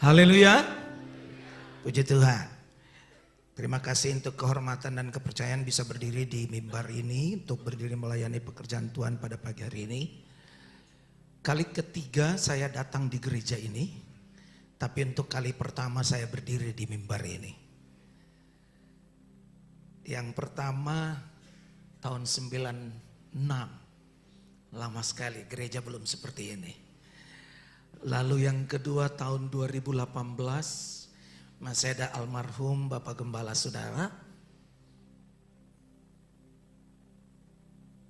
Haleluya. Puji Tuhan. Terima kasih untuk kehormatan dan kepercayaan bisa berdiri di mimbar ini, untuk berdiri melayani pekerjaan Tuhan pada pagi hari ini. Kali ketiga saya datang di gereja ini, tapi untuk kali pertama saya berdiri di mimbar ini. Yang pertama tahun 96, lama sekali gereja belum seperti ini. Lalu yang kedua tahun 2018, masih ada almarhum Bapak Gembala Saudara.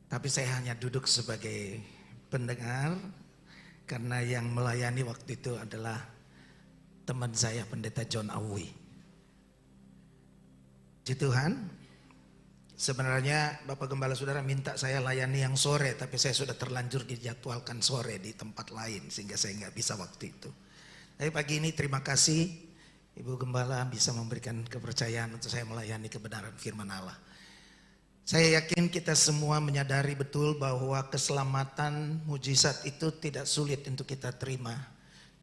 Tapi saya hanya duduk sebagai pendengar, karena yang melayani waktu itu adalah teman saya Pendeta John Awi. Puji Tuhan. Sebenarnya Bapak Gembala Saudara minta saya layani yang sore, tapi saya sudah terlanjur dijadwalkan sore di tempat lain sehingga saya nggak bisa waktu itu. Tapi pagi ini terima kasih Ibu Gembala bisa memberikan kepercayaan untuk saya melayani kebenaran firman Allah. Saya yakin kita semua menyadari betul bahwa keselamatan mujizat itu tidak sulit untuk kita terima.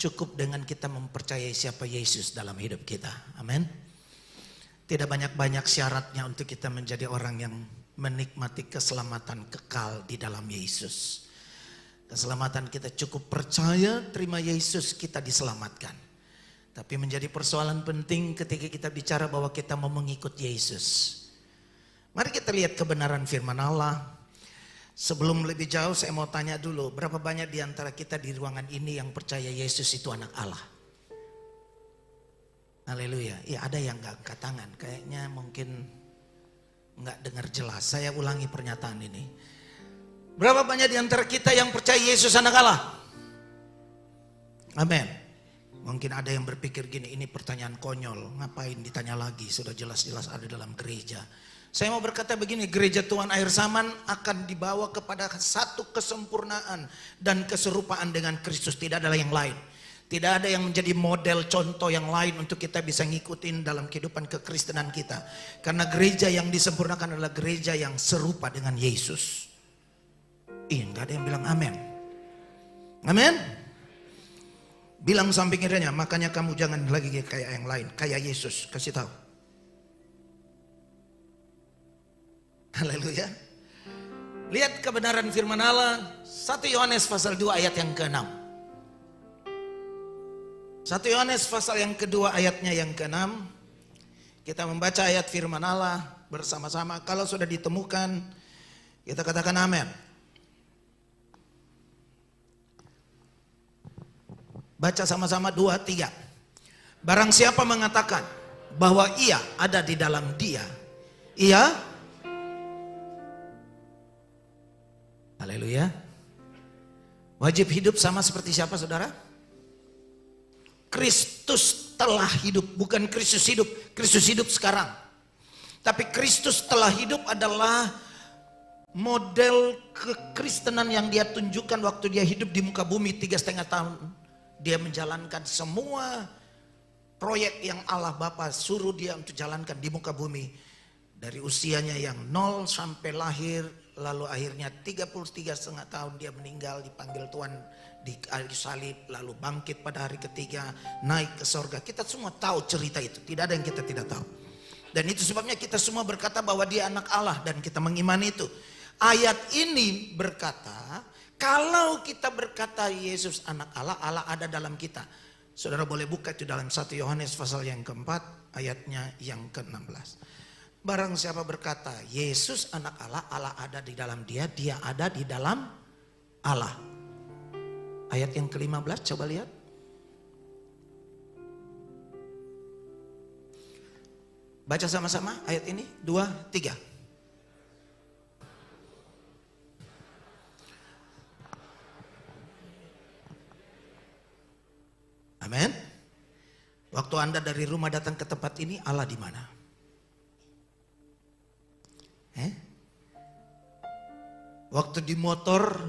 Cukup dengan kita mempercayai siapa Yesus dalam hidup kita. Amin. Tidak banyak-banyak syaratnya untuk kita menjadi orang yang menikmati keselamatan kekal di dalam Yesus. Keselamatan kita cukup percaya, terima Yesus, kita diselamatkan. Tapi menjadi persoalan penting ketika kita bicara bahwa kita mau mengikut Yesus. Mari kita lihat kebenaran firman Allah. Sebelum lebih jauh saya mau tanya dulu, berapa banyak di antara kita di ruangan ini yang percaya Yesus itu anak Allah? Haleluya. Ya ada yang gak angkat tangan. Kayaknya mungkin gak dengar jelas. Saya ulangi pernyataan ini. Berapa banyak di antara kita yang percaya Yesus anak Allah? Amin. Mungkin ada yang berpikir gini, ini pertanyaan konyol. Ngapain ditanya lagi? Sudah jelas-jelas ada dalam gereja. Saya mau berkata begini, gereja Tuhan akhir zaman akan dibawa kepada satu kesempurnaan dan keserupaan dengan Kristus. Tidak ada yang lain. Tidak ada yang menjadi model contoh yang lain untuk kita bisa ngikutin dalam kehidupan kekristenan kita. Karena gereja yang disempurnakan adalah gereja yang serupa dengan Yesus. Enggak ada yang bilang amin. Amin. Bilang samping kirinya, makanya kamu jangan lagi kayak yang lain. Kayak Yesus, kasih tahu. Haleluya. Lihat kebenaran firman Allah. 1 Yohanes pasal 2 ayat yang ke-6. 1 Yohanes pasal yang kedua ayatnya yang ke-6. Kita membaca ayat firman Allah bersama-sama. Kalau sudah ditemukan, kita katakan amin. Baca sama-sama 2, 3. Barang siapa mengatakan bahwa ia ada di dalam dia, ia, haleluya, wajib hidup sama seperti siapa saudara? Kristus telah hidup, bukan Kristus hidup. Kristus hidup sekarang. Tapi Kristus telah hidup adalah model kekristenan yang dia tunjukkan waktu dia hidup di muka bumi 3,5 tahun. Dia menjalankan semua proyek yang Allah Bapa suruh dia untuk jalankan di muka bumi. Dari usianya yang 0 sampai lahir, lalu akhirnya 33,5 tahun dia meninggal, dipanggil Tuhan di kayu salib, lalu bangkit pada hari ketiga, naik ke sorga. Kita semua tahu cerita itu, tidak ada yang kita tidak tahu. Dan itu sebabnya kita semua berkata bahwa dia anak Allah dan kita mengimani itu. Ayat ini berkata, kalau kita berkata Yesus anak Allah, Allah ada dalam kita. Saudara boleh buka itu dalam 1 Yohanes pasal yang keempat, ayatnya yang ke-16. Barang siapa berkata Yesus anak Allah, Allah ada di dalam dia, dia ada di dalam Allah. Ayat yang ke-15 coba lihat. Baca sama-sama ayat ini, 2, 3. Amin. Waktu Anda dari rumah datang ke tempat ini, Allah di mana? Waktu di motor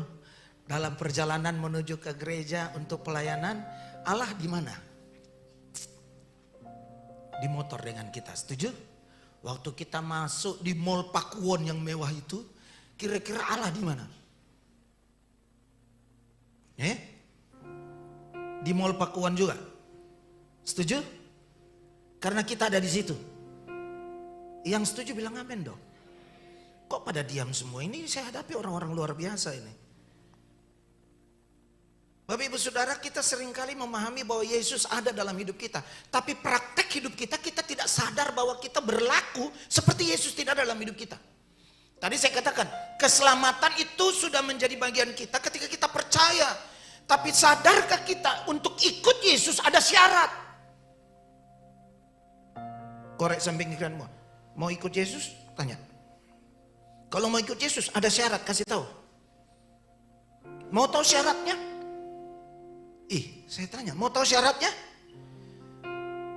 dalam perjalanan menuju ke gereja untuk pelayanan, Allah di mana? Di motor dengan kita, setuju? Waktu kita masuk di Mall Pakuwon yang mewah itu, kira-kira Allah di mana? Di Mall Pakuwon juga. Setuju? Karena kita ada di situ. Yang setuju bilang amin dong. Kok pada diam semua? Ini saya hadapi orang-orang luar biasa ini. Bapak ibu saudara, kita seringkali memahami bahwa Yesus ada dalam hidup kita. Tapi praktek hidup kita, kita tidak sadar bahwa kita berlaku seperti Yesus tidak ada dalam hidup kita. Tadi saya katakan, keselamatan itu sudah menjadi bagian kita ketika kita percaya. Tapi sadarkah kita untuk ikut Yesus ada syarat? Korek samping kananmu. Mau ikut Yesus? Tanya. Kalau mau ikut Yesus ada syarat, kasih tahu. Mau tahu syaratnya? Saya tanya, mau tahu syaratnya?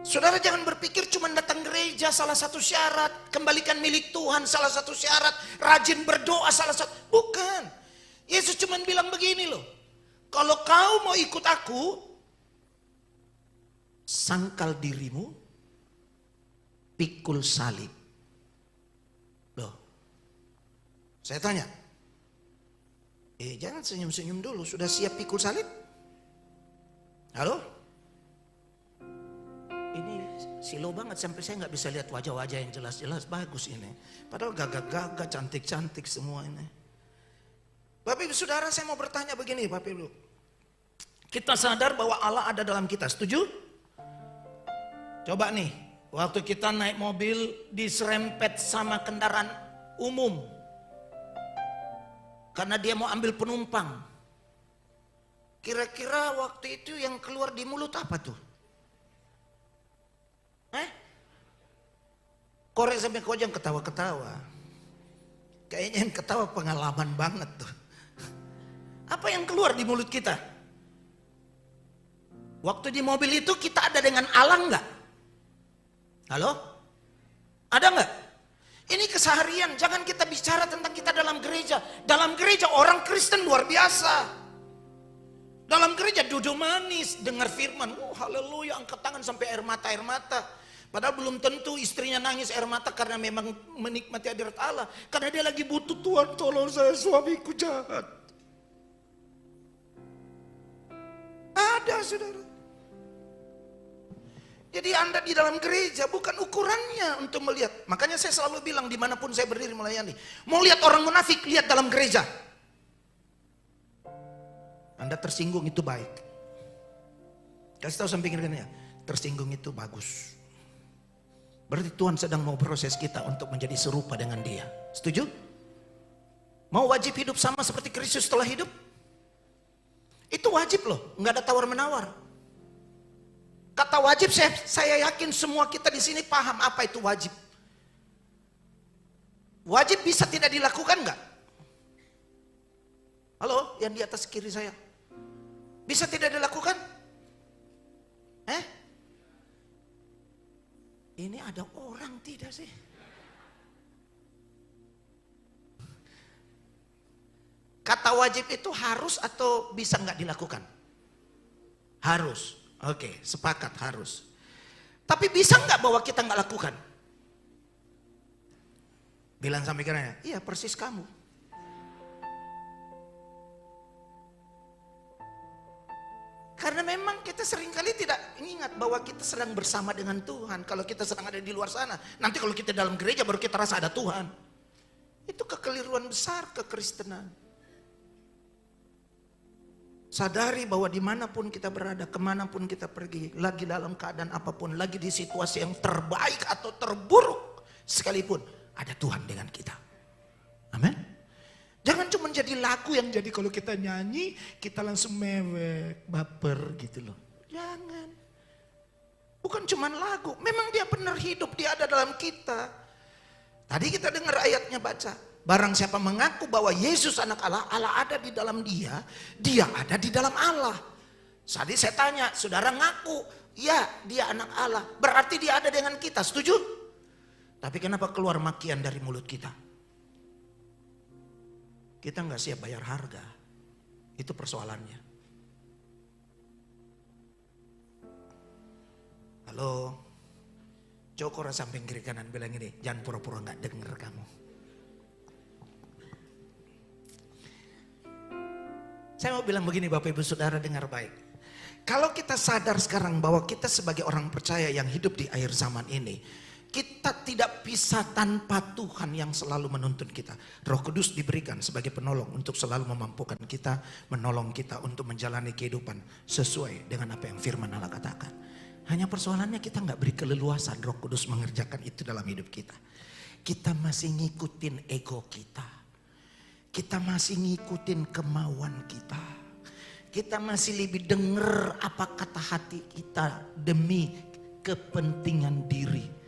Saudara jangan berpikir cuma datang gereja salah satu syarat, kembalikan milik Tuhan salah satu syarat, rajin berdoa salah satu. Bukan. Yesus cuma bilang begini loh. Kalau kau mau ikut aku, sangkal dirimu, pikul salib. Loh. Saya tanya. Jangan senyum-senyum dulu, sudah siap pikul salib? Halo? Ini silo banget sampai saya nggak bisa lihat wajah-wajah yang jelas-jelas. Bagus ini. Padahal gagah-gagah, cantik-cantik semua ini. Bapak ibu saudara, saya mau bertanya begini Bapak ibu. Kita sadar bahwa Allah ada dalam kita, setuju? Coba nih, waktu kita naik mobil diserempet sama kendaraan umum. Karena dia mau ambil penumpang. Kira-kira waktu itu yang keluar di mulut apa tuh? Korek sampai kojang ketawa-ketawa. Kayaknya yang ketawa pengalaman banget tuh. Apa yang keluar di mulut kita? Waktu di mobil itu kita ada dengan Allah enggak? Halo? Ada enggak? Ini keseharian, jangan kita bicara tentang kita dalam gereja. Dalam gereja orang Kristen luar biasa. Dalam gereja duduk manis, dengar firman, haleluya, angkat tangan sampai air mata. Padahal belum tentu istrinya nangis air mata karena memang menikmati hadirat Allah. Karena dia lagi butuh, Tuhan tolong saya, suamiku jahat. Ada saudara. Jadi Anda di dalam gereja bukan ukurannya untuk melihat. Makanya saya selalu bilang dimanapun saya berdiri melayani. Mau lihat orang munafik, lihat dalam gereja. Anda tersinggung itu baik. Kasih tahu samping kanannya, tersinggung itu bagus. Berarti Tuhan sedang mau proses kita untuk menjadi serupa dengan Dia. Setuju? Mau wajib hidup sama seperti Kristus setelah hidup? Itu wajib loh, nggak ada tawar-menawar. Kata wajib saya yakin semua kita di sini paham apa itu wajib. Wajib bisa tidak dilakukan nggak? Halo, yang di atas kiri saya. Bisa tidak dilakukan? Ini ada orang tidak sih? Kata wajib itu harus atau bisa nggak dilakukan? Harus. Oke, sepakat harus. Tapi bisa nggak bahwa kita nggak lakukan? Bilang sampai kiranya, iya persis kamu. Karena memang kita seringkali tidak ingat bahwa kita sedang bersama dengan Tuhan. Kalau kita sedang ada di luar sana. Nanti kalau kita dalam gereja baru kita rasa ada Tuhan. Itu kekeliruan besar kekristenan. Sadari bahwa dimanapun kita berada, kemanapun kita pergi. Lagi dalam keadaan apapun, lagi di situasi yang terbaik atau terburuk sekalipun. Ada Tuhan dengan kita. Amin. Jangan cuma jadi lagu yang jadi kalau kita nyanyi, kita langsung mewek, baper gitu loh. Jangan. Bukan cuma lagu, memang dia benar hidup, dia ada dalam kita. Tadi kita dengar ayatnya baca. Barang siapa mengaku bahwa Yesus anak Allah, Allah ada di dalam dia, dia ada di dalam Allah. Tadi saya tanya, saudara ngaku, ya dia anak Allah, berarti dia ada dengan kita, setuju? Tapi kenapa keluar makian dari mulut kita? Kita nggak siap bayar harga. Itu persoalannya. Halo. Coba samping kiri kanan bilang ini, jangan pura-pura nggak denger kamu. Saya mau bilang begini Bapak Ibu Saudara, dengar baik. Kalau kita sadar sekarang bahwa kita sebagai orang percaya yang hidup di akhir zaman ini, kita tidak bisa tanpa Tuhan yang selalu menuntun kita. Roh Kudus diberikan sebagai penolong untuk selalu memampukan kita, menolong kita untuk menjalani kehidupan sesuai dengan apa yang firman Allah katakan. Hanya persoalannya kita nggak beri keleluasan Roh Kudus mengerjakan itu dalam hidup kita. Kita masih ngikutin ego kita. Kita masih ngikutin kemauan kita. Kita masih lebih dengar apa kata hati kita demi kepentingan diri.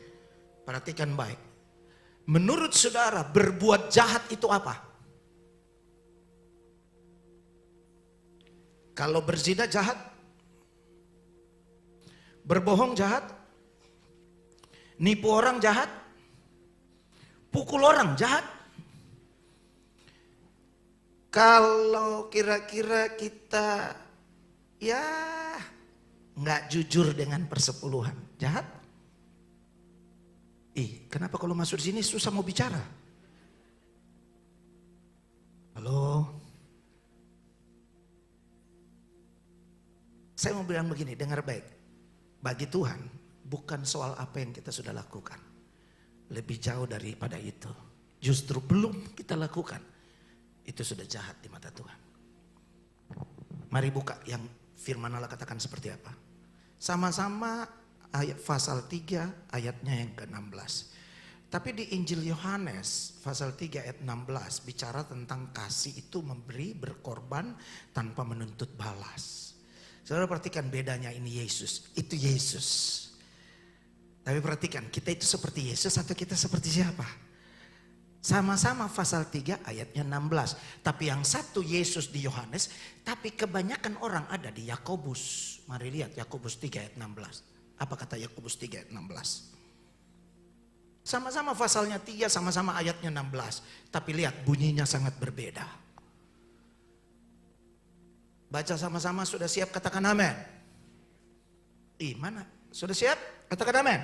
Perhatikan baik. Menurut saudara, berbuat jahat itu apa? Kalau berzina jahat, berbohong jahat, nipu orang jahat, pukul orang jahat. Kalau kira-kira kita ya nggak jujur dengan persepuluhan, jahat? Kenapa kalau masuk di sini susah mau bicara? Halo? Saya mau bilang begini, dengar baik. Bagi Tuhan, bukan soal apa yang kita sudah lakukan. Lebih jauh daripada itu. Justru belum kita lakukan. Itu sudah jahat di mata Tuhan. Mari buka yang firman Allah katakan seperti apa. Sama-sama ayat pasal 3 ayatnya yang ke-16. Tapi di Injil Yohanes pasal 3 ayat 16 bicara tentang kasih itu memberi, berkorban tanpa menuntut balas. Saudara perhatikan bedanya, ini Yesus, itu Yesus. Tapi perhatikan, kita itu seperti Yesus atau kita seperti siapa? Sama-sama pasal 3 ayatnya 16. Tapi yang satu Yesus di Yohanes, tapi kebanyakan orang ada di Yakobus. Mari lihat Yakobus 3 ayat 16. Apa kata Yakobus 3 ayat 16? Sama-sama pasalnya 3, sama-sama ayatnya 16. Tapi lihat bunyinya sangat berbeda. Baca sama-sama, sudah siap katakan amin. Mana? Sudah siap? Katakan amin.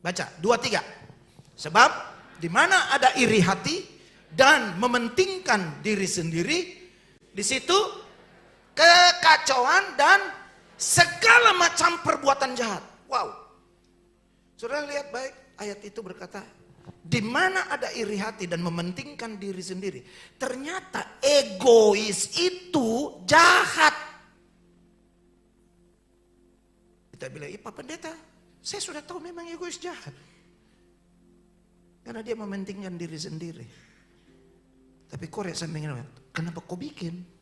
Baca 2, 3. Sebab di mana ada iri hati dan mementingkan diri sendiri, di situ kekacauan dan segala macam perbuatan jahat. Wow. Saudara lihat baik, ayat itu berkata, di mana ada iri hati dan mementingkan diri sendiri. Ternyata egois itu jahat. Kita bilang, Pak Pendeta, saya sudah tahu memang egois jahat. Karena dia mementingkan diri sendiri. Tapi korek sampingnya, kenapa kau bikin?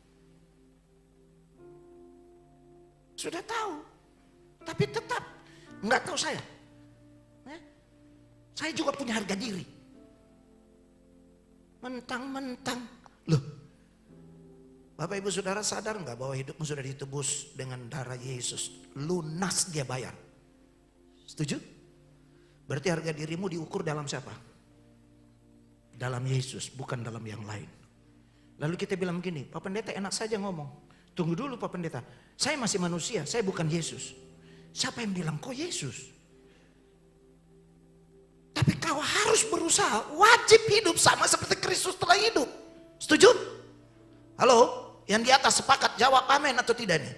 Sudah tahu, tapi tetap nggak tahu saya. Saya juga punya harga diri. Mentang-mentang, loh, Bapak Ibu Saudara sadar nggak bahwa hidupmu sudah ditebus dengan darah Yesus, lunas dia bayar. Setuju? Berarti harga dirimu diukur dalam siapa? Dalam Yesus, bukan dalam yang lain. Lalu kita bilang begini, Pak Pendeta enak saja ngomong. Tunggu dulu Pak Pendeta, saya masih manusia, saya bukan Yesus. Siapa yang bilang kau Yesus? Tapi kau harus berusaha, wajib hidup sama seperti Kristus telah hidup. Setuju? Halo? Yang di atas sepakat jawab amin atau tidak nih?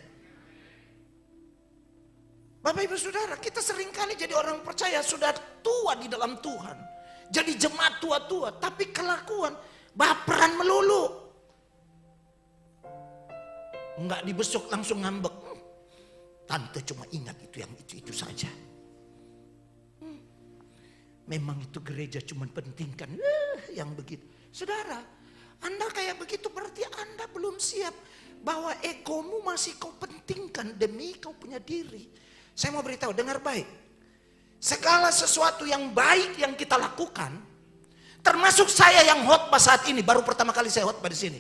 Bapak Ibu Saudara, kita seringkali jadi orang percaya sudah tua di dalam Tuhan. Jadi jemaat tua-tua, tapi kelakuan baperan melulu. Enggak dibesuk langsung ngambek. Tante cuma ingat itu yang itu saja. Memang itu gereja cuma pentingkan yang begitu. Saudara, Anda kayak begitu berarti Anda belum siap bahwa egomu masih kau pentingkan demi kau punya diri. Saya mau beritahu, dengar baik. Segala sesuatu yang baik yang kita lakukan, termasuk saya yang khotbah saat ini, baru pertama kali saya khotbah di sini.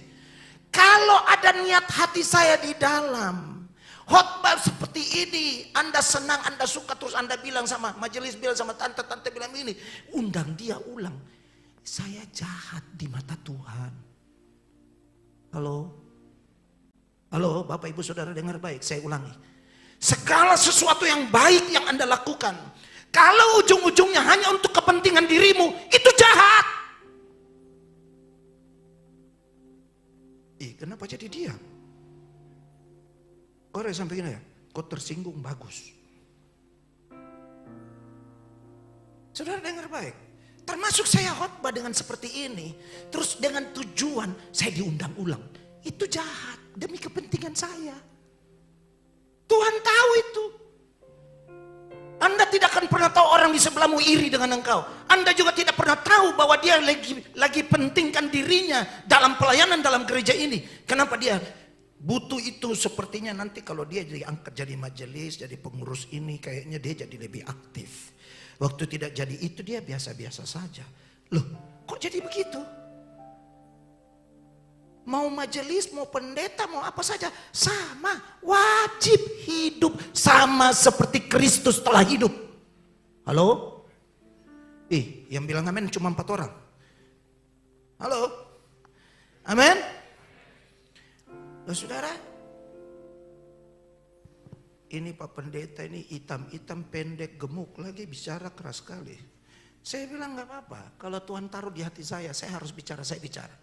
Kalau ada niat hati saya di dalam khotbah seperti ini, Anda senang, Anda suka, terus Anda bilang sama majelis, bilang sama tante-tante bilang ini, undang dia ulang. Saya jahat di mata Tuhan. Halo? Halo, Bapak Ibu Saudara dengar baik, saya ulangi. Segala sesuatu yang baik yang Anda lakukan, kalau ujung-ujungnya hanya untuk kepentingan dirimu, itu jahat. Kenapa jadi diam? Korek sampai gini ya, kau tersinggung bagus. Saudara dengar baik. Termasuk saya khotbah dengan seperti ini. Terus dengan tujuan saya diundang ulang. Itu jahat demi kepentingan saya. Tuhan tahu itu. Anda tidak akan pernah tahu orang di sebelahmu iri dengan engkau. Anda juga tidak pernah tahu bahwa dia lagi pentingkan dirinya dalam pelayanan dalam gereja ini. Kenapa dia butuh itu? Sepertinya nanti kalau dia diangkat jadi majelis, jadi pengurus ini, kayaknya dia jadi lebih aktif. Waktu tidak jadi itu dia biasa-biasa saja. Loh, kok jadi begitu? Mau majelis, mau pendeta, mau apa saja sama, wajib hidup sama seperti Kristus telah hidup. Halo? Yang bilang amin cuma 4 orang. Halo? Amin? Loh saudara, ini Pak Pendeta ini hitam-hitam pendek gemuk lagi bicara keras sekali. Saya bilang gak apa-apa, kalau Tuhan taruh di hati saya harus bicara, saya bicara.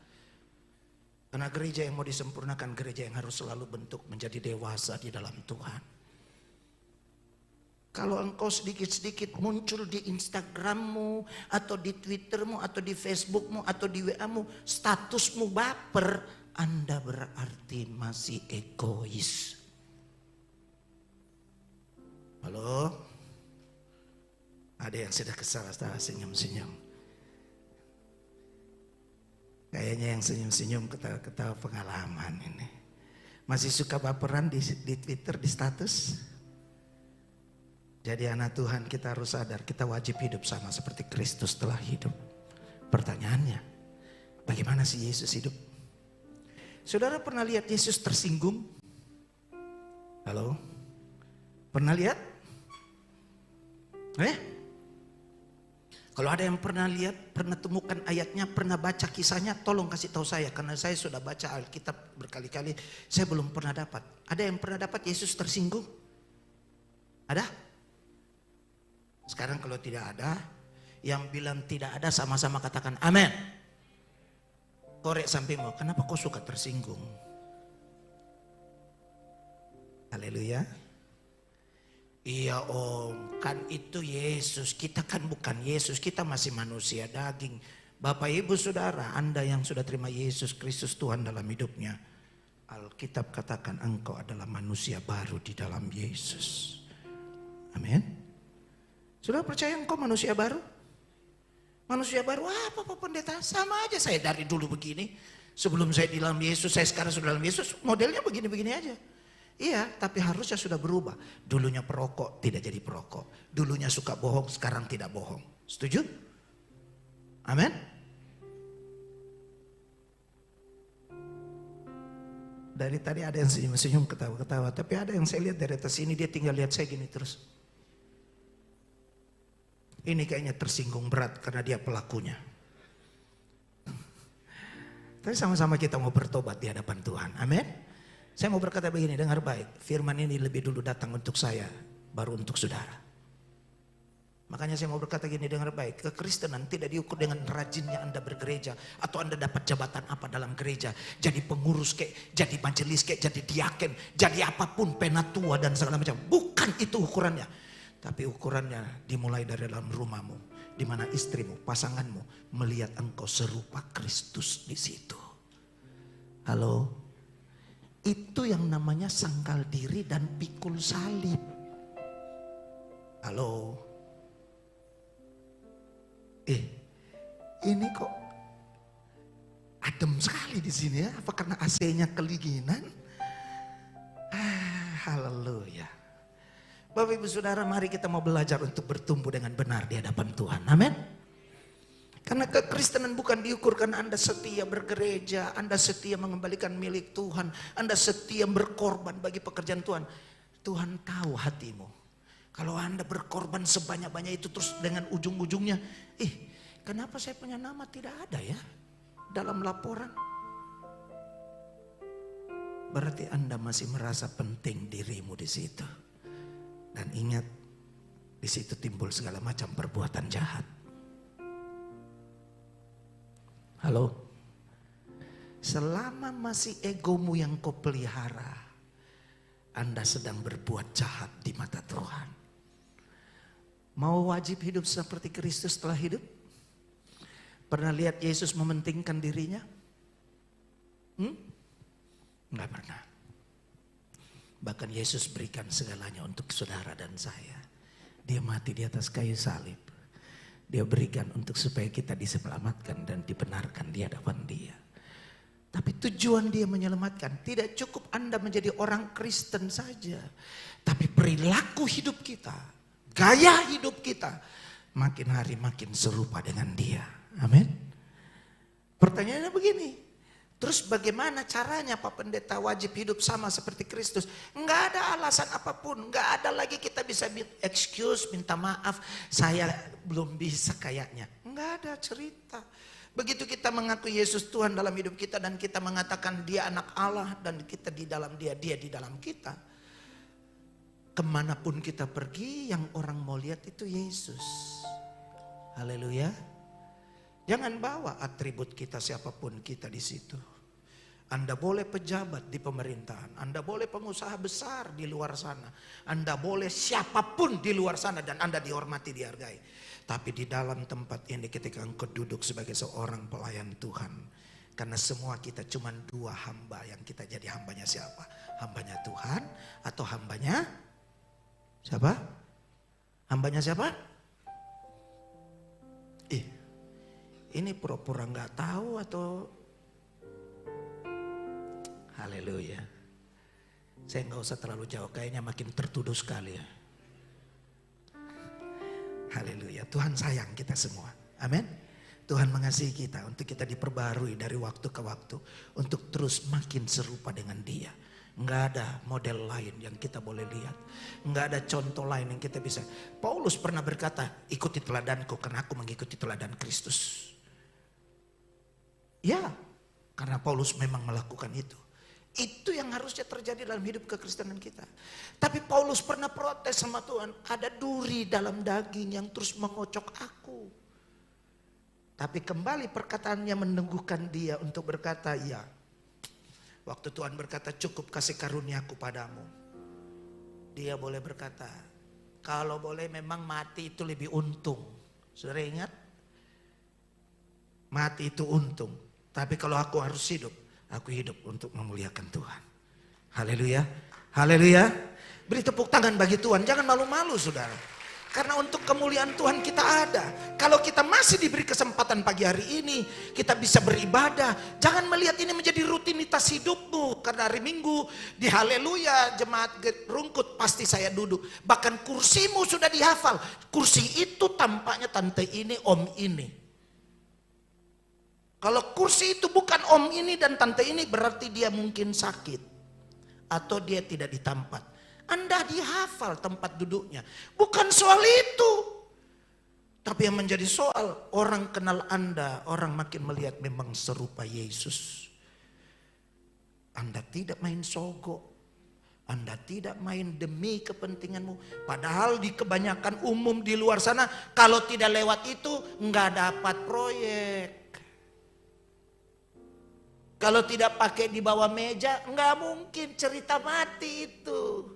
Karena gereja yang mau disempurnakan, gereja yang harus selalu bentuk menjadi dewasa di dalam Tuhan. Kalau engkau sedikit-sedikit muncul di Instagrammu, atau di Twittermu, atau di Facebookmu, atau di WA-mu, statusmu baper, Anda berarti masih egois. Halo? Ada yang sudah kesal, senyum-senyum. Kayaknya yang senyum-senyum ketawa-ketawa pengalaman ini. Masih suka baperan di Twitter, di status? Jadi anak Tuhan kita harus sadar, kita wajib hidup sama seperti Kristus telah hidup. Pertanyaannya, bagaimana sih Yesus hidup? Saudara pernah lihat Yesus tersinggung? Halo? Pernah lihat? Kalau ada yang pernah lihat, pernah temukan ayatnya, pernah baca kisahnya, tolong kasih tahu saya. Karena saya sudah baca Alkitab berkali-kali, saya belum pernah dapat. Ada yang pernah dapat Yesus tersinggung? Ada? Sekarang kalau tidak ada, yang bilang tidak ada sama-sama katakan amin. Korek sampingmu, kenapa kau suka tersinggung? Haleluya. Iya om, kan itu Yesus, kita kan bukan Yesus, kita masih manusia daging. Bapak ibu saudara, Anda yang sudah terima Yesus Kristus Tuhan dalam hidupnya, Alkitab katakan engkau adalah manusia baru di dalam Yesus. Amin. Sudah percaya engkau manusia baru? Manusia baru apa Pak Pendeta? Sama aja saya dari dulu begini. Sebelum saya di dalam Yesus, saya sekarang sudah dalam Yesus, modelnya begini-begini aja. Iya, tapi harusnya sudah berubah. Dulunya perokok, tidak jadi perokok. Dulunya suka bohong, sekarang tidak bohong. Setuju? Amin? Dari tadi ada yang senyum-senyum, ketawa-ketawa. Tapi ada yang saya lihat dari atas ini, dia tinggal lihat saya gini terus. Ini kayaknya tersinggung berat karena dia pelakunya. Tapi sama-sama kita mau bertobat di hadapan Tuhan. Amin? Saya mau berkata begini, dengar baik. Firman ini lebih dulu datang untuk saya, baru untuk saudara. Makanya saya mau berkata gini, dengar baik. Kekristenan tidak diukur dengan rajinnya Anda bergereja. Atau Anda dapat jabatan apa dalam gereja. Jadi pengurus kek, jadi majelis kek, jadi diaken. Jadi apapun, penatua dan segala macam. Bukan itu ukurannya. Tapi ukurannya dimulai dari dalam rumahmu. Di mana istrimu, pasanganmu melihat engkau serupa Kristus di situ. Halo? Itu yang namanya sangkal diri dan pikul salib. Halo? Ini kok adem sekali di sini ya? Apa karena AC-nya kedinginan? Haleluya. Bapak ibu saudara, mari kita mau belajar untuk bertumbuh dengan benar di hadapan Tuhan. Amin. Karena kekristenan bukan diukur karena Anda setia bergereja, Anda setia mengembalikan milik Tuhan, Anda setia berkorban bagi pekerjaan Tuhan. Tuhan tahu hatimu. Kalau Anda berkorban sebanyak-banyak itu terus dengan ujung-ujungnya, kenapa saya punya nama tidak ada ya dalam laporan? Berarti Anda masih merasa penting dirimu di situ. Dan ingat, di situ timbul segala macam perbuatan jahat. Halo? Selama masih egomu yang kau pelihara, Anda sedang berbuat jahat di mata Tuhan. Mau wajib hidup seperti Kristus telah hidup? Pernah lihat Yesus mementingkan dirinya? Enggak pernah. Bahkan Yesus berikan segalanya untuk saudara dan saya. Dia mati di atas kayu salib. Dia berikan untuk supaya kita diselamatkan dan dibenarkan di hadapan Dia. Tapi tujuan Dia menyelamatkan. Tidak cukup Anda menjadi orang Kristen saja. Tapi perilaku hidup kita, gaya hidup kita, makin hari makin serupa dengan Dia. Amin. Pertanyaannya begini. Terus bagaimana caranya Pak Pendeta wajib hidup sama seperti Kristus? Enggak ada alasan apapun. Enggak ada lagi kita bisa excuse, minta maaf. Saya belum bisa kayaknya. Enggak ada cerita. Begitu kita mengaku Yesus Tuhan dalam hidup kita dan kita mengatakan Dia anak Allah dan kita di dalam Dia, Dia di dalam kita. Kemanapun kita pergi yang orang mau lihat itu Yesus. Haleluya. Jangan bawa atribut kita siapapun kita di situ. Anda boleh pejabat di pemerintahan, Anda boleh pengusaha besar di luar sana, Anda boleh siapapun di luar sana dan Anda dihormati, dihargai. Tapi di dalam tempat ini ketika engkau duduk sebagai seorang pelayan Tuhan, karena semua kita cuma dua hamba yang kita jadi hambanya siapa? Hambanya Tuhan atau hambanya siapa? Hambanya siapa? Ini pura-pura nggak tahu atau haleluya. Saya nggak usah terlalu jauh, kayaknya makin tertuduh sekali ya. Haleluya, Tuhan sayang kita semua. Amin. Tuhan mengasihi kita untuk kita diperbarui dari waktu ke waktu untuk terus makin serupa dengan Dia. Nggak ada model lain yang kita boleh lihat. Nggak ada contoh lain yang kita bisa. Paulus pernah berkata, ikuti teladanku karena aku mengikuti teladan Kristus. Ya, karena Paulus memang melakukan itu. Itu yang harusnya terjadi dalam hidup kekristenan kita. Tapi Paulus pernah protes sama Tuhan. Ada duri dalam daging yang terus mengocok aku. Tapi kembali perkataannya meneguhkan dia untuk berkata, ya. Waktu Tuhan berkata cukup kasih karuniaku padamu. Dia boleh berkata, kalau boleh memang mati itu lebih untung. Saudara ingat? Mati itu untung. Tapi kalau aku harus hidup, aku hidup untuk memuliakan Tuhan. Haleluya. Haleluya. Beri tepuk tangan bagi Tuhan. Jangan malu-malu saudara. Karena untuk kemuliaan Tuhan kita ada. Kalau kita masih diberi kesempatan pagi hari ini, kita bisa beribadah. Jangan melihat ini menjadi rutinitas hidupmu. Karena hari Minggu di haleluya jemaat rungkut pasti saya duduk. Bahkan kursimu sudah dihafal. Kursi itu tampaknya tante ini, om ini. Kalau kursi itu bukan om ini dan tante ini berarti dia mungkin sakit. Atau dia tidak di tempat. Anda dihafal tempat duduknya. Bukan soal itu. Tapi yang menjadi soal orang kenal Anda. Orang makin melihat memang serupa Yesus. Anda tidak main sogok. Anda tidak main demi kepentinganmu. Padahal di kebanyakan umum di luar sana. Kalau tidak lewat itu nggak dapat proyek. Kalau tidak pakai di bawah meja, nggak mungkin cerita mati itu.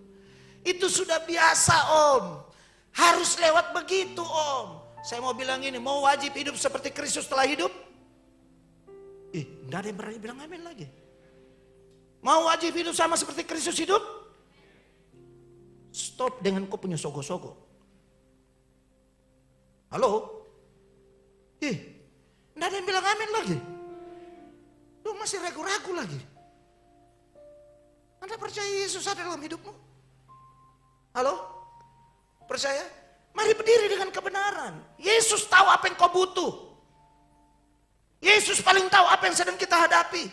Itu sudah biasa om. Harus lewat begitu om. Saya mau bilang ini, mau wajib hidup seperti Kristus telah hidup? Nggak ada yang berani bilang amin lagi. Mau wajib hidup sama seperti Kristus hidup? Stop dengan kau punya sogo-sogo. Halo? Nggak ada yang bilang amin lagi. Lu masih ragu-ragu lagi. Anda percaya Yesus ada dalam hidupmu? Halo? Percaya? Mari berdiri dengan kebenaran. Yesus tahu apa yang kau butuh. Yesus paling tahu apa yang sedang kita hadapi.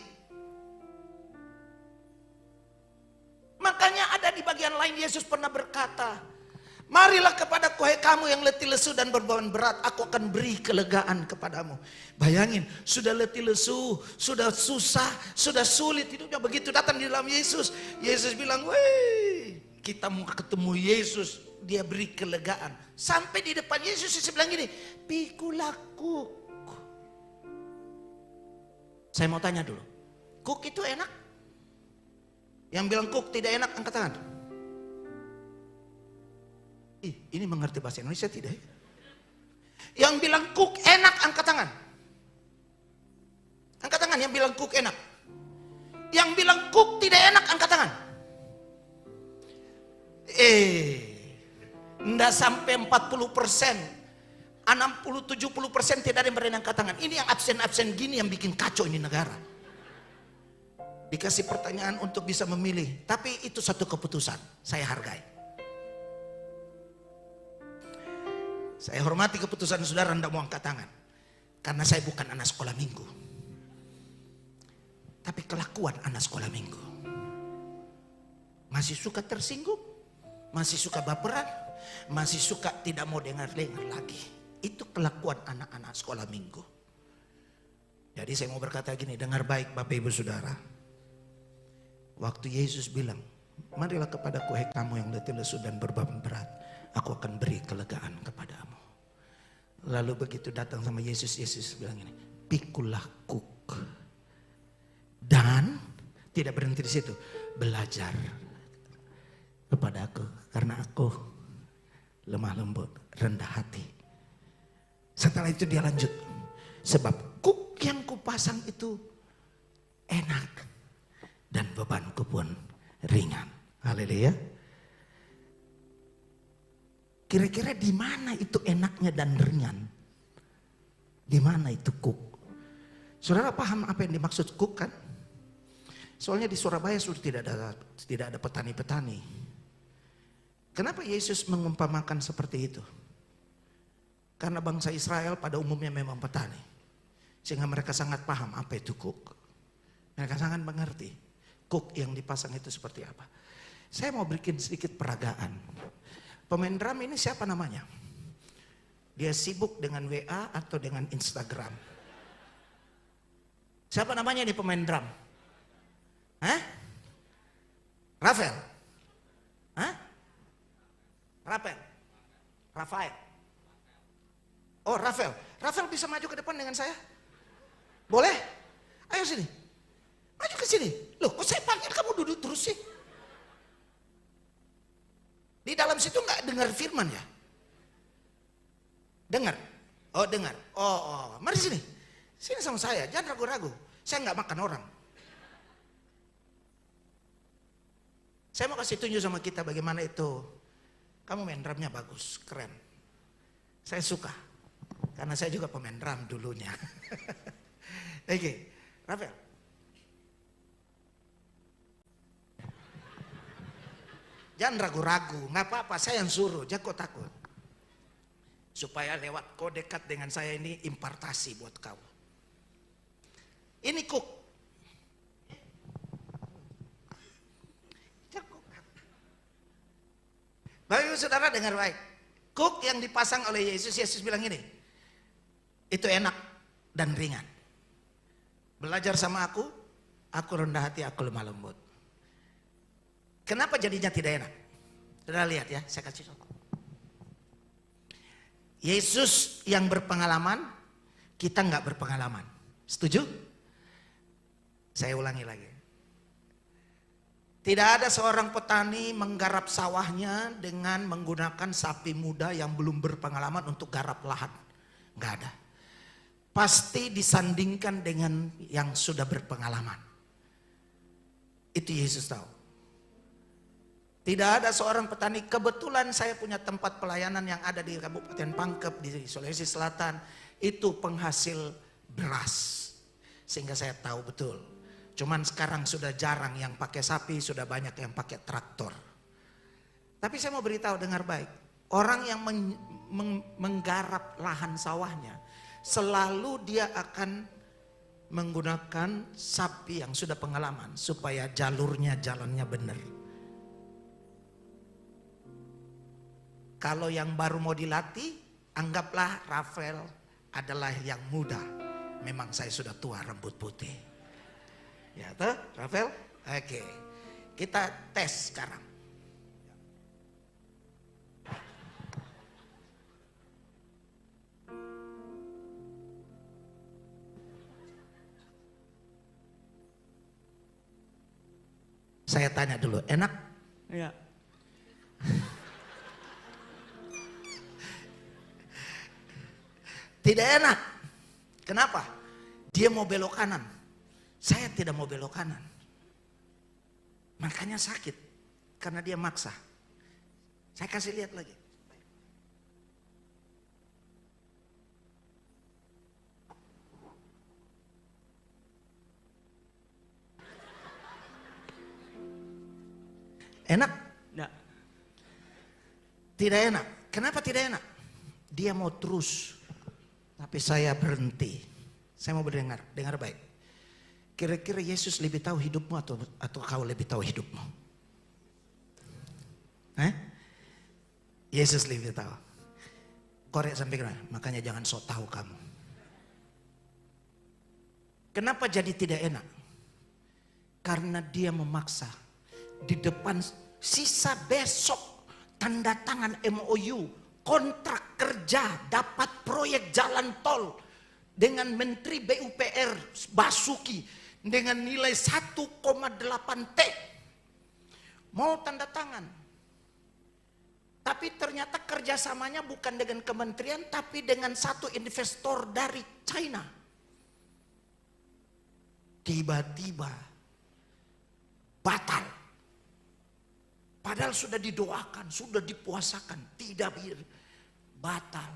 Makanya ada di bagian lain Yesus pernah berkata, marilah kepadaku hai kamu yang letih lesu dan berbeban berat, aku akan beri kelegaan kepadamu. Bayangin, sudah letih lesu, sudah susah, sudah sulit hidupnya, begitu datang di dalam Yesus. Yesus bilang, weh, kita mau ketemu Yesus, dia beri kelegaan. Sampai di depan Yesus dia bilang gini, pikulakuk. Saya mau tanya dulu, kuk itu enak? Yang bilang kuk tidak enak angkat tangan. Ini mengerti bahasa Indonesia tidak? Yang bilang cook enak, angkat tangan. Angkat tangan yang bilang cook enak. Yang bilang cook tidak enak, angkat tangan. Enggak sampai 40%. 60-70% tidak ada yang berani angkat tangan. Ini yang absen-absen gini yang bikin kacau ini negara. Dikasih pertanyaan untuk bisa memilih. Tapi itu satu keputusan, saya hargai. Saya hormati keputusan saudara tidak mau angkat tangan. Karena saya bukan anak sekolah minggu. Tapi kelakuan anak sekolah minggu. Masih suka tersinggung. Masih suka baperan. Masih suka tidak mau dengar-dengar lagi. Itu kelakuan anak-anak sekolah minggu. Jadi saya mau berkata gini, dengar baik Bapak Ibu Saudara. Waktu Yesus bilang, marilah kepadaku hai kamu yang letih lesu dan berbeban berat. Aku akan beri kelegaan kepadamu. Lalu begitu datang sama Yesus, Yesus bilang ini, pikulah kuk. Dan tidak berhenti di situ, belajar kepada aku karena aku lemah lembut, rendah hati. Setelah itu dia lanjut, sebab kuk yang kupasang itu enak dan bebanku pun ringan. Haleluya. Kira-kira di mana itu enaknya dan ringan? Di mana itu kuk? Saudara paham apa yang dimaksud kuk kan? Soalnya di Surabaya sudah tidak ada petani-petani. Kenapa Yesus mengumpamakan seperti itu? Karena bangsa Israel pada umumnya memang petani. Sehingga mereka sangat paham apa itu kuk. Mereka sangat mengerti kuk yang dipasang itu seperti apa. Saya mau bikin sedikit peragaan. Pemain drum ini siapa namanya? Dia sibuk dengan WA atau dengan Instagram? Siapa namanya nih pemain drum? Hah? Rafael? Hah? Rafael? Oh Rafael. Rafael bisa maju ke depan dengan saya? Boleh? Ayo sini. Maju ke sini. Loh kok saya panggil kamu duduk terus sih? Di dalam situ nggak dengar firman ya? Dengar? Oh dengar. Oh. Mari sini. Sini sama saya. Jangan ragu-ragu. Saya nggak makan orang. Saya mau kasih tunjuk sama kita bagaimana itu. Kamu main drumnya bagus, keren. Saya suka. Karena saya juga pemain drum dulunya. Oke, Rafael. Jangan ragu-ragu, nggak apa-apa, saya yang suruh, jangan kau takut. Supaya lewat kau dekat dengan saya ini impartasi buat kau. Ini kuk. Bapak Ibu Saudara dengar baik. Kuk yang dipasang oleh Yesus, Yesus bilang ini. Itu enak dan ringan. Belajar sama aku rendah hati, aku lemah lembut. Kenapa jadinya tidak enak? Sudah lihat ya, saya kasih contoh. Yesus yang berpengalaman, kita nggak berpengalaman. Setuju? Saya ulangi lagi. Tidak ada seorang petani menggarap sawahnya dengan menggunakan sapi muda yang belum berpengalaman untuk garap lahan. Nggak ada. Pasti disandingkan dengan yang sudah berpengalaman. Itu Yesus tahu. Tidak ada seorang petani, kebetulan saya punya tempat pelayanan yang ada di Kabupaten Pangkep di Sulawesi Selatan. Itu penghasil beras. Sehingga saya tahu betul. Cuman sekarang sudah jarang yang pakai sapi, sudah banyak yang pakai traktor. Tapi saya mau beritahu dengar baik. Orang yang menggarap lahan sawahnya, selalu dia akan menggunakan sapi yang sudah pengalaman supaya jalannya benar. Kalau yang baru mau dilatih, anggaplah Rafael adalah yang muda. Memang saya sudah tua rambut putih. Ya toh, Rafael? Oke. Kita tes sekarang. Saya tanya dulu, enak? Iya. Tidak enak. Kenapa? Dia mau belok kanan. Saya tidak mau belok kanan. Makanya sakit. Karena dia maksa. Saya kasih lihat lagi. Enak? Enggak. Tidak enak. Kenapa tidak enak? Dia mau terus. Tapi saya berhenti. Saya mau dengar baik. Kira-kira Yesus lebih tahu hidupmu atau kau lebih tahu hidupmu? Yesus lebih tahu. Korek sampai kena. Makanya jangan sok tahu kamu. Kenapa jadi tidak enak? Karena dia memaksa. Di depan sisa besok tanda tangan MOU, kontrak kerja, dapat proyek jalan tol dengan Menteri BUPR Basuki dengan nilai 1,8 T. Mau tanda tangan. Tapi ternyata kerjasamanya bukan dengan kementerian tapi dengan satu investor dari China. Tiba-tiba batal. Padahal sudah didoakan, sudah dipuasakan, tidak batal.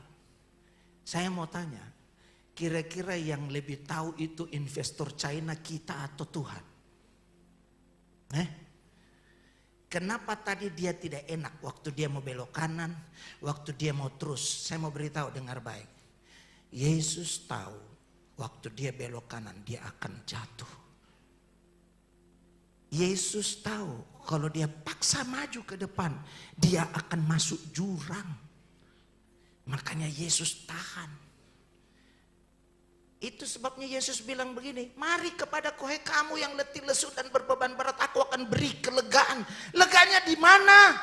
Saya mau tanya, kira-kira yang lebih tahu itu investor China kita atau Tuhan? Kenapa tadi dia tidak enak waktu dia mau belok kanan, waktu dia mau terus? Saya mau beritahu dengar baik. Yesus tahu waktu dia belok kanan dia akan jatuh. Yesus tahu kalau dia paksa maju ke depan, dia akan masuk jurang. Makanya Yesus tahan. Itu sebabnya Yesus bilang begini, mari kepadaku hai kamu yang letih lesu dan berbeban berat, aku akan beri kelegaan. Leganya di mana?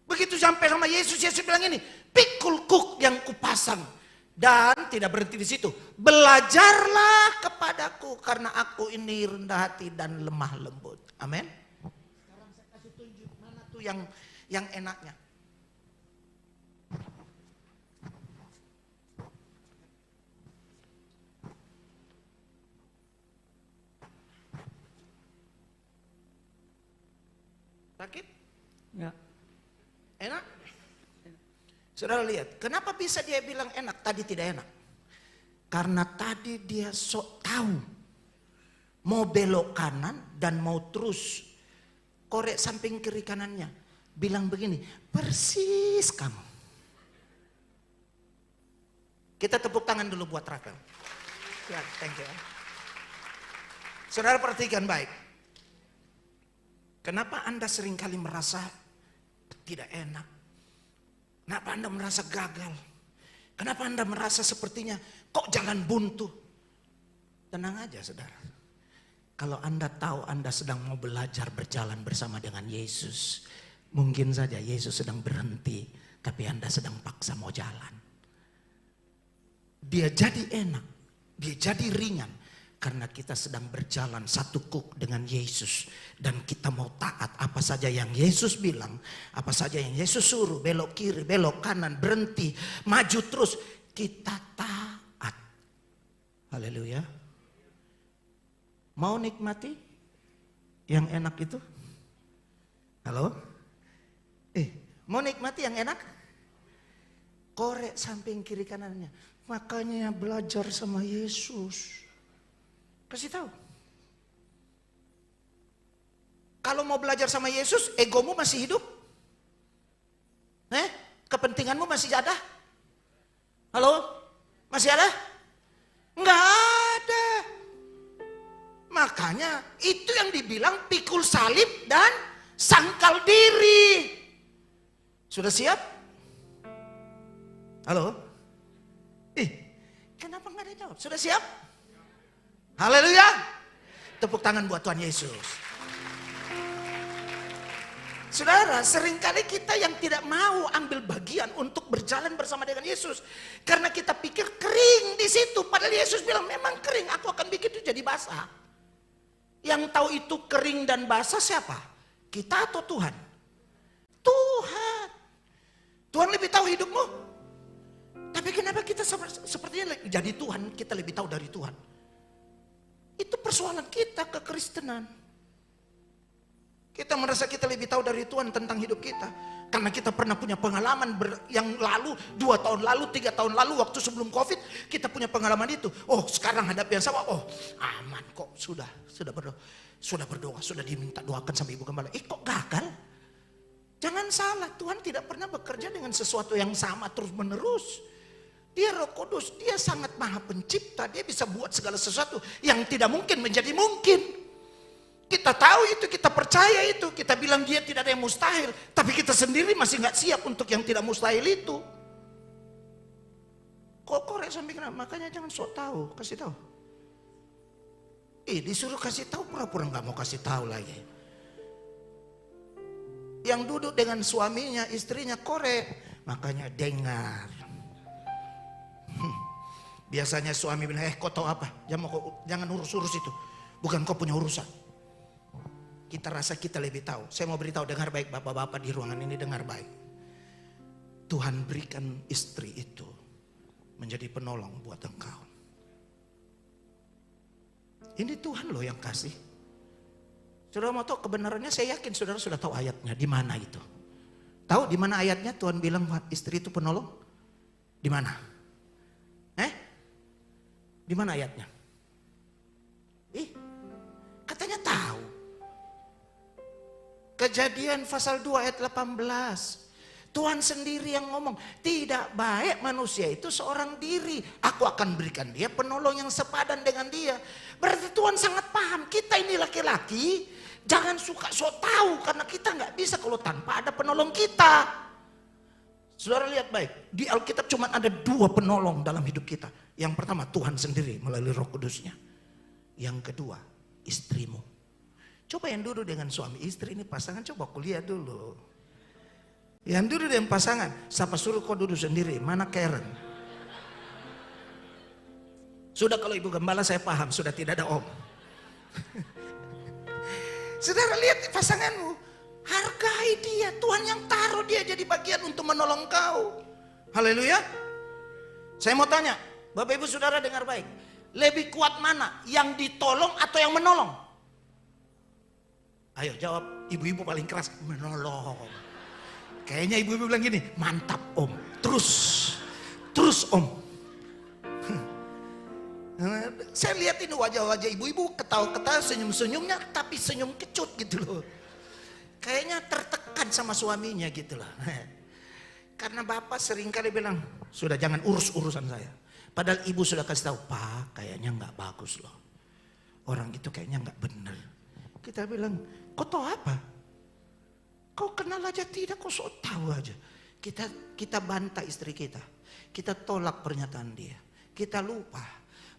Begitu sampai sama Yesus, Yesus bilang ini, pikul kuk yang kupasang. Dan tidak berhenti di situ. Belajarlah kepadaku karena aku ini rendah hati dan lemah lembut. Amin. Sekarang saya kasih tunjuk mana tuh yang enaknya. Sakit? Ya. Enak? Saudara lihat, kenapa bisa dia bilang enak, tadi tidak enak? Karena tadi dia sok tahu. Mau belok kanan dan mau terus. Korek samping kiri kanannya. Bilang begini, persis kamu. Kita tepuk tangan dulu buat Rafael. Ya, thank you. Saudara perhatikan baik. Kenapa Anda seringkali merasa tidak enak? Kenapa Anda merasa gagal? Kenapa Anda merasa sepertinya kok jalan buntu? Tenang aja saudara. Kalau Anda tahu Anda sedang mau belajar berjalan bersama dengan Yesus. Mungkin saja Yesus sedang berhenti. Tapi Anda sedang paksa mau jalan. Dia jadi enak. Dia jadi ringan. Karena kita sedang berjalan satu kuk dengan Yesus. Dan kita mau taat apa saja yang Yesus bilang. Apa saja yang Yesus suruh. Belok kiri, belok kanan, berhenti. Maju terus. Kita taat. Haleluya. Mau nikmati yang enak itu? Halo? Mau nikmati yang enak? Korek samping kiri kanannya. Makanya belajar sama Yesus. Kasih tahu. Kalau mau belajar sama Yesus, egomu masih hidup? Kepentinganmu masih ada? Halo? Masih ada? Enggak ada. Makanya itu yang dibilang pikul salib dan sangkal diri. Sudah siap? Halo? Kenapa enggak ada yang jawab? Sudah siap? Haleluya. Tepuk tangan buat Tuhan Yesus. Saudara, seringkali kita yang tidak mau ambil bagian untuk berjalan bersama dengan Yesus. Karena kita pikir kering di situ. Padahal Yesus bilang memang kering, aku akan bikin itu jadi basah. Yang tahu itu kering dan basah siapa? Kita atau Tuhan? Tuhan. Tuhan lebih tahu hidupmu. Tapi Tapi kenapa kita sepertinya jadi Tuhan, kita lebih tahu dari Tuhan? Itu persoalan kita kekristenan. Kita merasa kita lebih tahu dari Tuhan tentang hidup kita. Karena kita pernah punya pengalaman yang lalu, 2 tahun lalu, 3 tahun lalu, waktu sebelum COVID, kita punya pengalaman itu. Oh, sekarang hadapi yang sama, oh aman kok, sudah berdoa, sudah diminta doakan sama Ibu Gembala. Kok gagal? Jangan salah, Tuhan tidak pernah bekerja dengan sesuatu yang sama terus menerus. Dia Roh Kudus, dia sangat maha pencipta, dia bisa buat segala sesuatu yang tidak mungkin menjadi mungkin. Kita tahu itu, kita percaya itu, kita bilang dia tidak ada yang mustahil, tapi kita sendiri masih nggak siap untuk yang tidak mustahil itu. Kok korek sampai kenapa? Makanya jangan sok tahu, kasih tahu. Disuruh kasih tahu, pura-pura nggak mau kasih tahu lagi. Yang duduk dengan suaminya, istrinya korek, makanya dengar. Biasanya suami bilang, kau tahu apa? Jangan urus-urus itu. Bukan kau punya urusan. Kita rasa kita lebih tahu. Saya mau beritahu, dengar baik bapak-bapak di ruangan ini, dengar baik. Tuhan berikan istri itu menjadi penolong buat engkau. Ini Tuhan loh yang kasih. Saudara mau tahu kebenarannya, saya yakin saudara sudah tahu ayatnya. Di mana itu? Tahu di mana ayatnya Tuhan bilang istri itu penolong? Di mana? Di mana ayatnya? Katanya tahu. Kejadian pasal 2 ayat 18. Tuhan sendiri yang ngomong, tidak baik manusia itu seorang diri. Aku akan berikan dia penolong yang sepadan dengan dia. Berarti Tuhan sangat paham, kita ini laki-laki jangan suka sok tahu, karena kita nggak bisa kalau tanpa ada penolong kita. Saudara lihat baik, di Alkitab cuma ada 2 penolong dalam hidup kita. Yang pertama Tuhan sendiri melalui Roh Kudusnya. Yang kedua istrimu. Coba yang duduk dengan suami istri ini pasangan, coba kuliah dulu. Yang duduk dengan pasangan, siapa suruh kau duduk sendiri, mana Karen? Sudah kalau Ibu Gembala saya paham, sudah tidak ada om. Saudara lihat pasanganmu, hargai dia, Tuhan yang taruh dia jadi bagian untuk menolong kau. Haleluya. Saya mau tanya, Bapak Ibu Saudara dengar baik. Lebih kuat mana? Yang ditolong atau yang menolong? Ayo jawab, ibu-ibu paling keras, menolong. Kayaknya ibu-ibu bilang gini, mantap om, terus om. Saya lihat ini wajah-wajah ibu-ibu ketawa-ketawa, senyum-senyumnya, tapi senyum kecut gitu loh. Kayaknya tertekan sama suaminya gitu loh. Karena bapak seringkali bilang, sudah jangan urus urusan saya. Padahal ibu sudah kasih tahu, Pak kayaknya nggak bagus loh. Orang itu kayaknya nggak benar. Kita bilang, kau tahu apa? Kau kenal aja tidak, kau sok tahu aja. Kita bantah istri kita. Kita tolak pernyataan dia. Kita lupa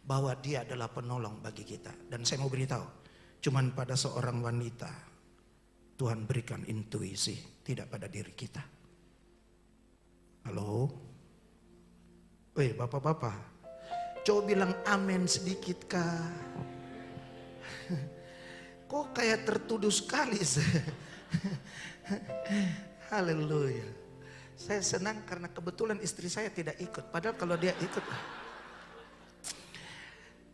bahwa dia adalah penolong bagi kita. Dan saya mau beritahu, cuman pada seorang wanita Tuhan berikan intuisi, tidak pada diri kita. Halo? Weh bapak-bapak, coba bilang amin sedikit kah? Kok kayak tertuduh sekali. Haleluya. Saya senang karena kebetulan istri saya tidak ikut. Padahal kalau dia ikut,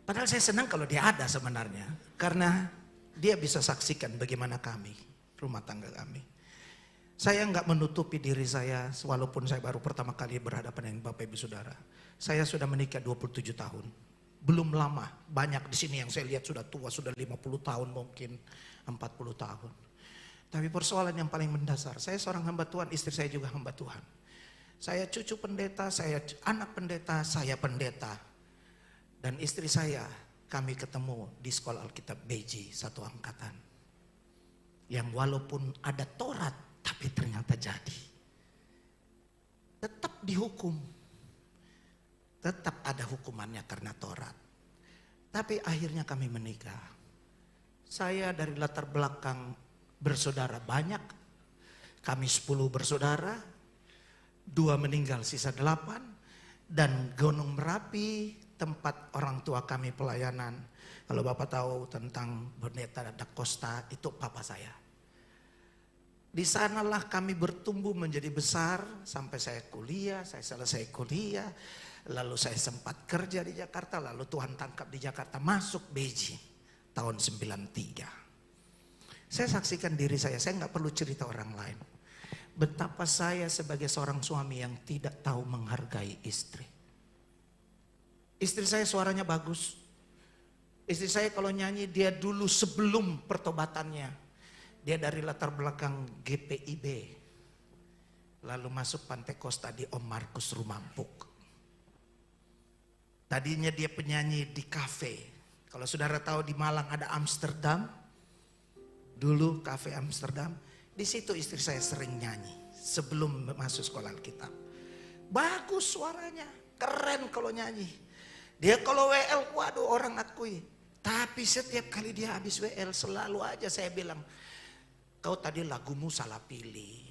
padahal saya senang kalau dia ada sebenarnya. Karena dia bisa saksikan bagaimana kami, rumah tangga kami. Saya nggak menutupi diri saya, walaupun saya baru pertama kali berhadapan dengan Bapak Ibu Saudara. Saya sudah menikah 27 tahun. Belum lama, banyak di sini yang saya lihat sudah tua, sudah 50 tahun mungkin, 40 tahun. Tapi persoalan yang paling mendasar, saya seorang hamba Tuhan, istri saya juga hamba Tuhan. Saya cucu pendeta, saya anak pendeta, saya pendeta. Dan istri saya, kami ketemu di sekolah Alkitab BJ, satu angkatan. Yang walaupun ada Taurat, tapi ternyata jadi. Tetap dihukum. Tetap ada hukumannya karena Taurat. Tapi akhirnya kami menikah. Saya dari latar belakang bersaudara banyak. Kami 10 bersaudara. 2 meninggal, sisa 8. Dan Gunung Merapi, tempat orang tua kami pelayanan. Kalau Bapak tahu tentang Pendeta Da Costa, itu papa saya. Di sanalah kami bertumbuh menjadi besar sampai saya kuliah, saya selesai kuliah. Lalu saya sempat kerja di Jakarta, lalu Tuhan tangkap di Jakarta, masuk Beijing tahun 93. Saya saksikan diri saya nggak perlu cerita orang lain. Betapa saya sebagai seorang suami yang tidak tahu menghargai istri. Istri saya suaranya bagus. Istri saya kalau nyanyi, dia dulu sebelum pertobatannya, dia dari latar belakang GPIB. Lalu masuk Pantai Costa di Om Markus Rumampuk. Tadinya dia penyanyi di kafe. Kalau saudara tahu di Malang ada Amsterdam. Dulu kafe Amsterdam. Di situ istri saya sering nyanyi sebelum masuk sekolah Alkitab. Bagus suaranya, keren kalau nyanyi. Dia kalau WL, waduh orang akui. Tapi setiap kali dia habis WL selalu aja saya bilang, kau tadi lagumu salah pilih.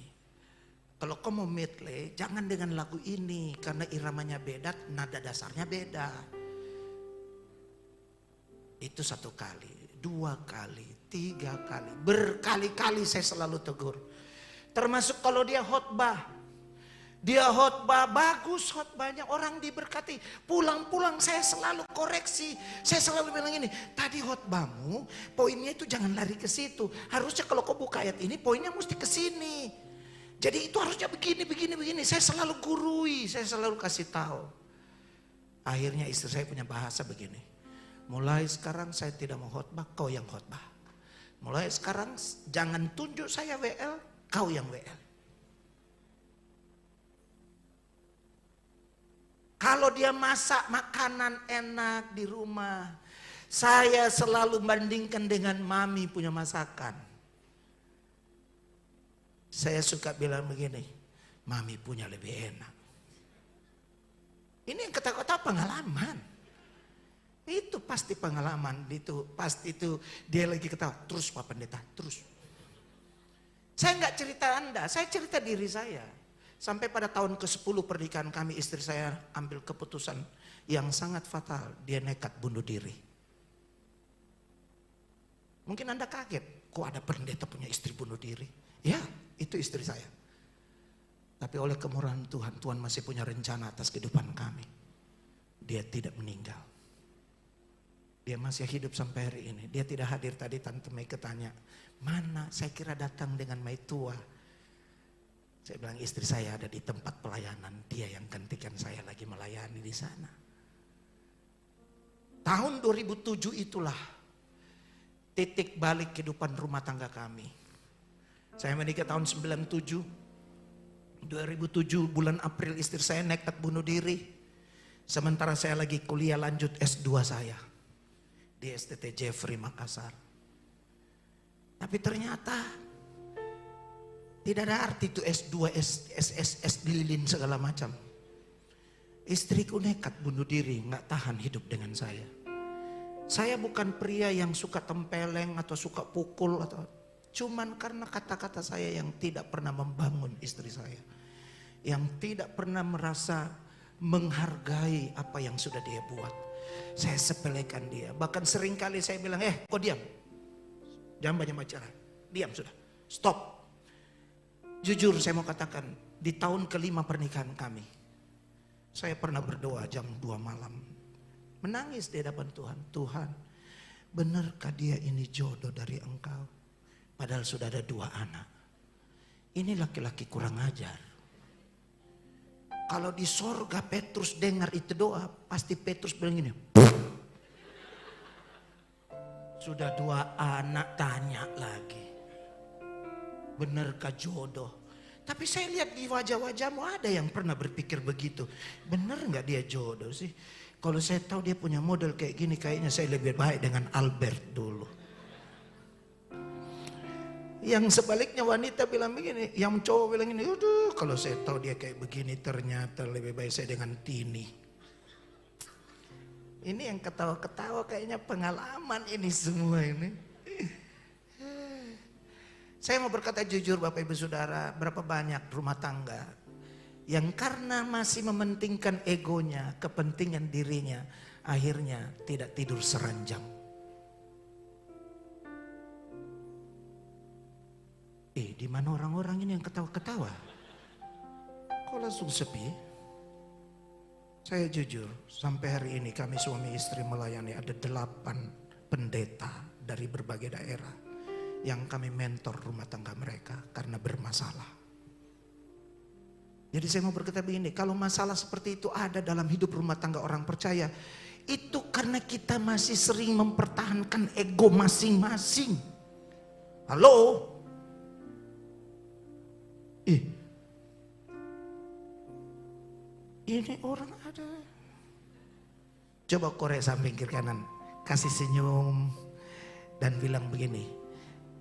Kalau kau mau medley, jangan dengan lagu ini. Karena iramanya beda, nada dasarnya beda. Itu 1 kali, 2 kali, 3 kali. Berkali-kali saya selalu tegur. Termasuk kalau dia khotbah. Dia khotbah, bagus khotbahnya, orang diberkati. Pulang-pulang saya selalu koreksi. Saya selalu bilang ini, tadi khotbahmu poinnya itu jangan lari ke situ. Harusnya kalau kau buka ayat ini, poinnya mesti ke sini. Jadi itu harusnya begini. Saya selalu gurui, saya selalu kasih tahu. Akhirnya istri saya punya bahasa begini. Mulai sekarang saya tidak mau khotbah, kau yang khotbah. Mulai sekarang jangan tunjuk saya WL, kau yang WL. Kalau dia masak makanan enak di rumah, saya selalu bandingkan dengan mami punya masakan. Saya suka bilang begini, mami punya lebih enak. Ini yang kata-kata pengalaman. Itu pasti pengalaman, itu pasti itu dia lagi ketawa, terus Pak Pendeta, terus. Saya nggak cerita Anda, saya cerita diri saya. Sampai pada tahun ke-10 pernikahan kami, istri saya ambil keputusan yang sangat fatal. Dia nekat bunuh diri. Mungkin Anda kaget, kok ada pendeta punya istri bunuh diri? Ya, itu istri saya. Tapi oleh kemurahan Tuhan, Tuhan masih punya rencana atas kehidupan kami. Dia tidak meninggal. Dia masih hidup sampai hari ini. Dia tidak hadir tadi, Tante Mei ketanya, mana? Saya kira datang dengan Mai tua. Saya bilang istri saya ada di tempat pelayanan, dia yang gantikan saya lagi melayani di sana. Tahun 2007 itulah titik balik kehidupan rumah tangga kami. Saya menikah tahun 97. 2007 bulan April istri saya nekat bunuh diri. Sementara saya lagi kuliah lanjut S2 saya di STT Jeffrey Makassar. Tapi ternyata tidak ada arti itu S2, SSS dililin segala macam. Istriku nekat bunuh diri, nggak tahan hidup dengan saya. Saya bukan pria yang suka tempeleng atau suka pukul atau cuman karena kata-kata saya yang tidak pernah membangun istri saya, yang tidak pernah merasa menghargai apa yang sudah dia buat. Saya sepelekan dia. Bahkan seringkali saya bilang, kau diam, jangan banyak bicara, diam sudah, stop. Jujur saya mau katakan, di tahun ke-5 pernikahan kami, saya pernah berdoa jam 2 malam. Menangis di hadapan Tuhan. Tuhan, benarkah dia ini jodoh dari Engkau? Padahal sudah ada 2 anak. Ini laki-laki kurang ajar. Kalau di sorga Petrus dengar itu doa, pasti Petrus bilang gini. Sudah 2 anak tanya lagi. Benarkah jodoh? Tapi saya lihat di wajah-wajahmu ada yang pernah berpikir begitu. Benar nggak dia jodoh sih? Kalau saya tahu dia punya model kayak gini, kayaknya saya lebih baik dengan Albert dulu. Yang sebaliknya wanita bilang begini, yang cowok bilang ini, aduh kalau saya tahu dia kayak begini ternyata lebih baik saya dengan Tini. Ini yang ketawa-ketawa kayaknya pengalaman ini semua ini. Saya mau berkata jujur Bapak Ibu Saudara, berapa banyak rumah tangga yang karena masih mementingkan egonya, kepentingan dirinya, akhirnya tidak tidur seranjang. Dia Di mana orang-orang ini yang ketawa-ketawa? Kok langsung sepi? Saya jujur, sampai hari ini kami suami istri melayani ada 8 pendeta dari berbagai daerah yang kami mentor rumah tangga mereka karena bermasalah. Jadi saya mau berkata begini, kalau masalah seperti itu ada dalam hidup rumah tangga orang percaya, itu karena kita masih sering mempertahankan ego masing-masing. Halo? Ini orang ada. Coba korek samping kiri kanan, kasih senyum dan bilang begini,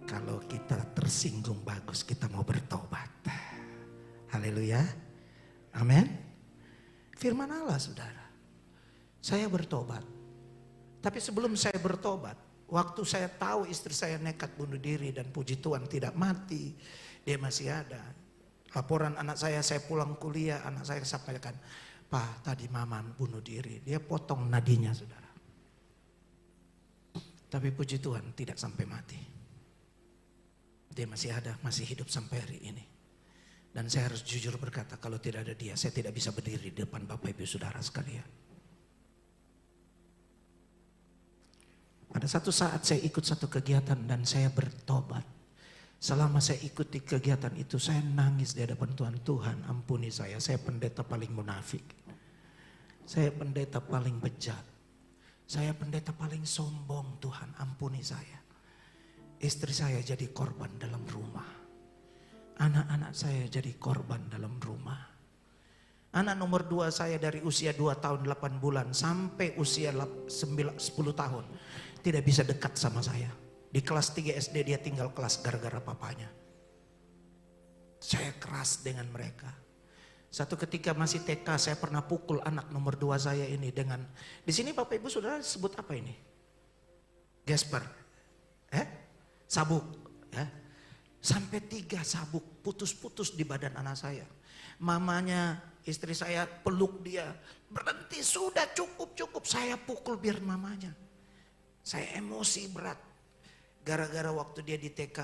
kalau kita tersinggung bagus kita mau bertobat. Haleluya. Amin. Firman Allah saudara. Saya bertobat. Tapi sebelum saya bertobat, waktu saya tahu istri saya nekat bunuh diri dan puji Tuhan tidak mati, dia masih ada. Laporan anak saya pulang kuliah, anak saya sampaikan, Pak tadi mama bunuh diri. Dia potong nadinya saudara. Tapi puji Tuhan tidak sampai mati. Dia masih ada, masih hidup sampai hari ini. Dan saya harus jujur berkata, kalau tidak ada dia, saya tidak bisa berdiri di depan Bapak Ibu Saudara sekalian. Ada satu saat saya ikut satu kegiatan dan saya bertobat. Selama saya ikuti kegiatan itu, saya nangis di hadapan Tuhan. Tuhan ampuni saya pendeta paling munafik. Saya pendeta paling bejat. Saya pendeta paling sombong, Tuhan ampuni saya. Istri saya jadi korban dalam rumah. Anak-anak saya jadi korban dalam rumah. Anak nomor 2 saya dari usia 2 tahun 8 bulan sampai usia 10 tahun. Tidak bisa dekat sama saya. Di kelas 3 SD dia tinggal kelas gara-gara papanya. Saya keras dengan mereka. Satu ketika masih TK saya pernah pukul anak nomor 2 saya ini dengan, di sini Bapak Ibu Saudara sebut apa ini? Gesper. Sabuk. Sampai 3 sabuk putus-putus di badan anak saya. Mamanya, istri saya peluk dia. Berhenti sudah cukup. Saya pukul biar mamanya. Saya emosi berat. Gara-gara waktu dia di TK,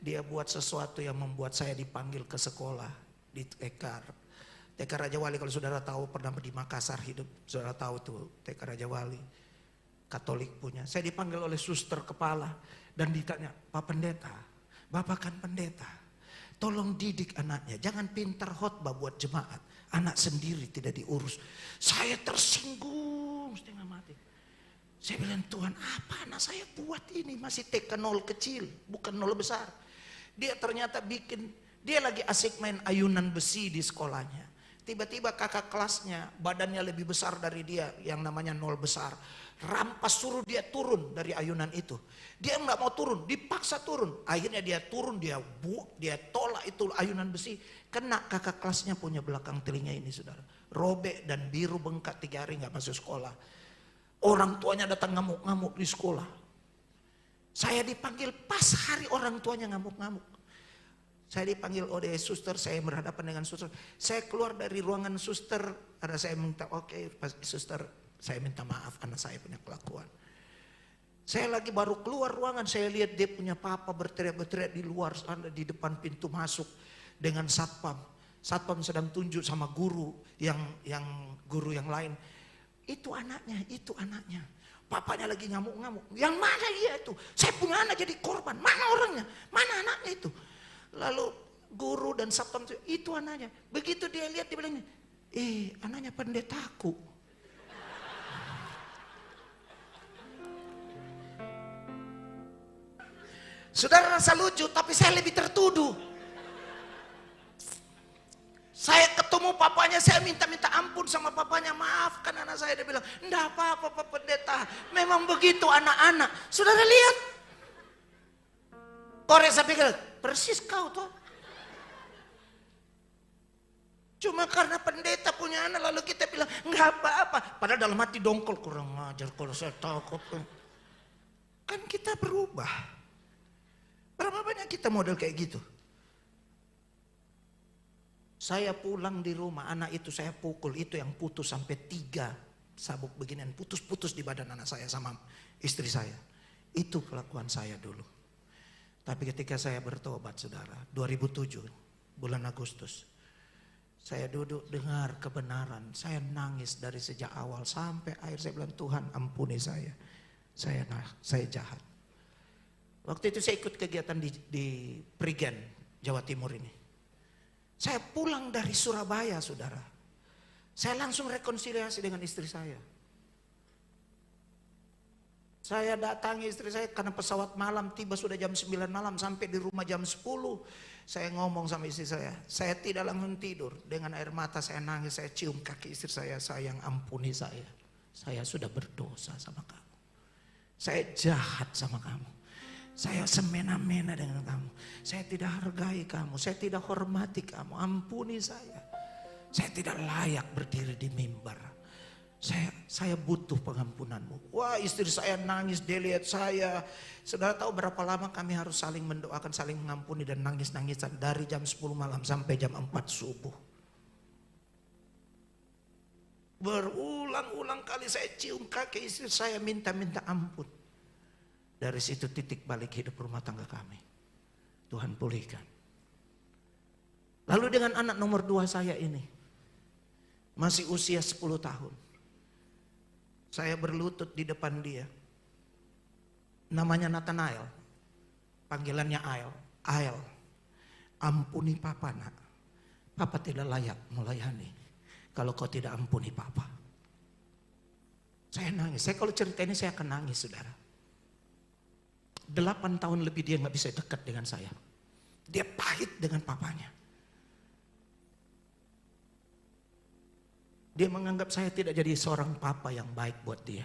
dia buat sesuatu yang membuat saya dipanggil ke sekolah di TK Raja Wali. Kalau saudara tahu, pernah di Makassar hidup, saudara tahu tuh TK Raja Wali, Katolik punya. Saya dipanggil oleh suster kepala dan ditanya, Pak Pendeta, Bapak kan pendeta, tolong didik anaknya, jangan pintar khotbah buat jemaat, anak sendiri tidak diurus. Saya tersinggung setengah mati. Saya bilang, Tuhan apa anak saya buat ini? Masih TK 0 kecil, bukan 0 besar. Dia ternyata dia lagi asik main ayunan besi di sekolahnya. Tiba-tiba kakak kelasnya, badannya lebih besar dari dia, yang namanya 0 besar. Rampas suruh dia turun dari ayunan itu. Dia nggak mau turun, dipaksa turun. Akhirnya dia turun, dia tolak itu ayunan besi. Kena kakak kelasnya punya belakang telinga ini saudara. Robek dan biru bengkak 3 hari nggak masuk sekolah. Orang tuanya datang ngamuk-ngamuk di sekolah. Saya dipanggil pas hari orang tuanya ngamuk-ngamuk. Saya dipanggil oleh suster, saya berhadapan dengan suster. Saya keluar dari ruangan suster, karena saya minta, oke, suster, saya minta maaf karena saya punya kelakuan. Saya lagi baru keluar ruangan, saya lihat dia punya papa berteriak-berteriak di luar sana, di depan pintu masuk dengan satpam. Satpam sedang tunjuk sama guru yang guru yang lain. Itu anaknya. Papanya lagi ngamuk-ngamuk. Yang mana dia itu? Saya punya anak jadi korban. Mana orangnya? Mana anaknya itu? Lalu guru dan satpam itu anaknya. Begitu dia lihat dia bilang, anaknya pendetaku. Saudara rasa lucu, tapi saya lebih tertuduh. Saya ketemu papanya, saya minta ampun sama papanya, maafkan anak saya. Dia bilang, enggak apa-apa Pak Pendeta, memang begitu anak-anak. Saudara lihat, korek saya pikir, persis kau tuh. Cuma karena pendeta punya anak lalu kita bilang, enggak apa-apa. Padahal dalam hati dongkol, kurang ajar kalau saya takut. Kan kita berubah. Berapa banyak kita model kayak gitu? Saya pulang di rumah, anak itu saya pukul, itu yang putus sampai 3 sabuk beginian, putus-putus di badan anak saya sama istri saya. Itu kelakuan saya dulu. Tapi ketika saya bertobat saudara, 2007 bulan Agustus, saya duduk dengar kebenaran, saya nangis dari sejak awal sampai akhir. Saya bilang, Tuhan ampuni saya jahat. Waktu itu saya ikut kegiatan di Prigen, Jawa Timur ini. Saya pulang dari Surabaya saudara, saya langsung rekonsiliasi dengan istri saya. Saya datangi istri saya karena pesawat malam tiba sudah jam 9 malam, sampai di rumah jam 10. Saya ngomong sama istri saya tidak langsung tidur. Dengan air mata saya nangis, saya cium kaki istri saya, sayang ampuni saya. Saya sudah berdosa sama kamu. Saya jahat sama kamu. Saya semena-mena dengan kamu. Saya tidak hargai kamu, saya tidak hormati kamu. Ampuni saya. Saya tidak layak berdiri di mimbar. Saya butuh pengampunanmu. Wah, istri saya nangis, dia lihat saya. Saudara tahu berapa lama kami harus saling mendoakan, saling mengampuni dan nangis-nangisan dari jam 10 malam sampai jam 4 subuh. Berulang-ulang kali saya cium kaki istri saya, minta ampun. Dari situ titik balik hidup rumah tangga kami. Tuhan pulihkan. Lalu dengan anak nomor 2 saya ini, masih usia 10 tahun. Saya berlutut di depan dia. Namanya Nathanael. Panggilannya Ael. Ael, ampuni papa nak. Papa tidak layak melayani kalau kau tidak ampuni papa. Saya nangis. Saya kalau cerita ini saya akan nangis saudara. 8 tahun lebih dia gak bisa dekat dengan saya. Dia pahit dengan papanya. Dia menganggap saya tidak jadi seorang papa yang baik buat dia.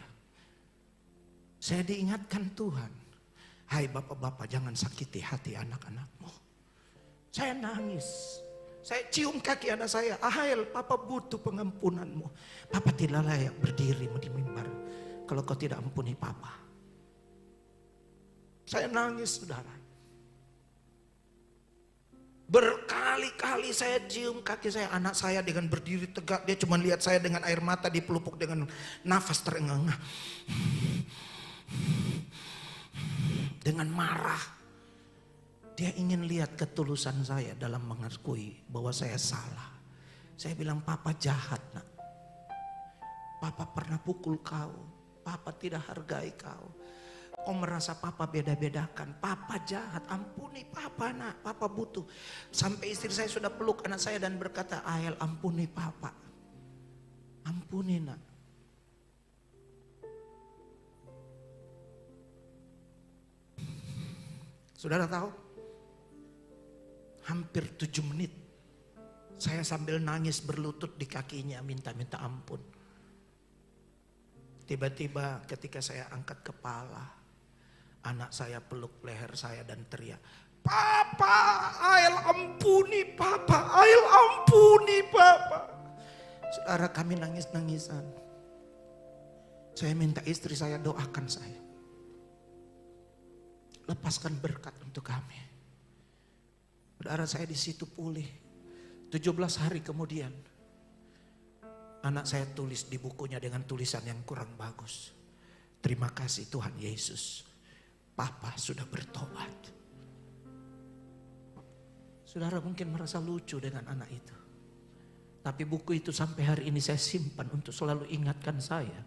Saya diingatkan Tuhan, hai bapak-bapak jangan sakiti hati anak-anakmu. Saya nangis, saya cium kaki anak saya, Ahael papa butuh pengampunanmu. Papa tidak layak berdiri di mimbar kalau kau tidak ampuni papa. Saya nangis saudara. Berkali-kali saya cium kaki saya, anak saya dengan berdiri tegak, dia cuma lihat saya dengan air mata dipelupuk dengan nafas terengah-engah. Dengan marah. Dia ingin lihat ketulusan saya dalam mengakui bahwa saya salah. Saya bilang, papa jahat nak. Papa pernah pukul kau, papa tidak hargai kau. Kau merasa papa beda-bedakan, papa jahat, ampuni papa nak, papa butuh. Sampai istri saya sudah peluk anak saya dan berkata, Ael ampuni papa, ampuni nak. Saudara tahu, hampir 7 menit saya sambil nangis berlutut di kakinya minta ampun. Tiba-tiba ketika saya angkat kepala, anak saya peluk leher saya dan teriak, papa, Ael ampuni papa, Ael ampuni papa. Saudara kami nangis-nangisan. Saya minta istri saya doakan saya. Lepaskan berkat untuk kami. Saudara saya di situ pulih. 17 hari kemudian, anak saya tulis di bukunya dengan tulisan yang kurang bagus. Terima kasih Tuhan Yesus. Papa sudah bertobat. Saudara mungkin merasa lucu dengan anak itu. Tapi buku itu sampai hari ini saya simpan untuk selalu ingatkan saya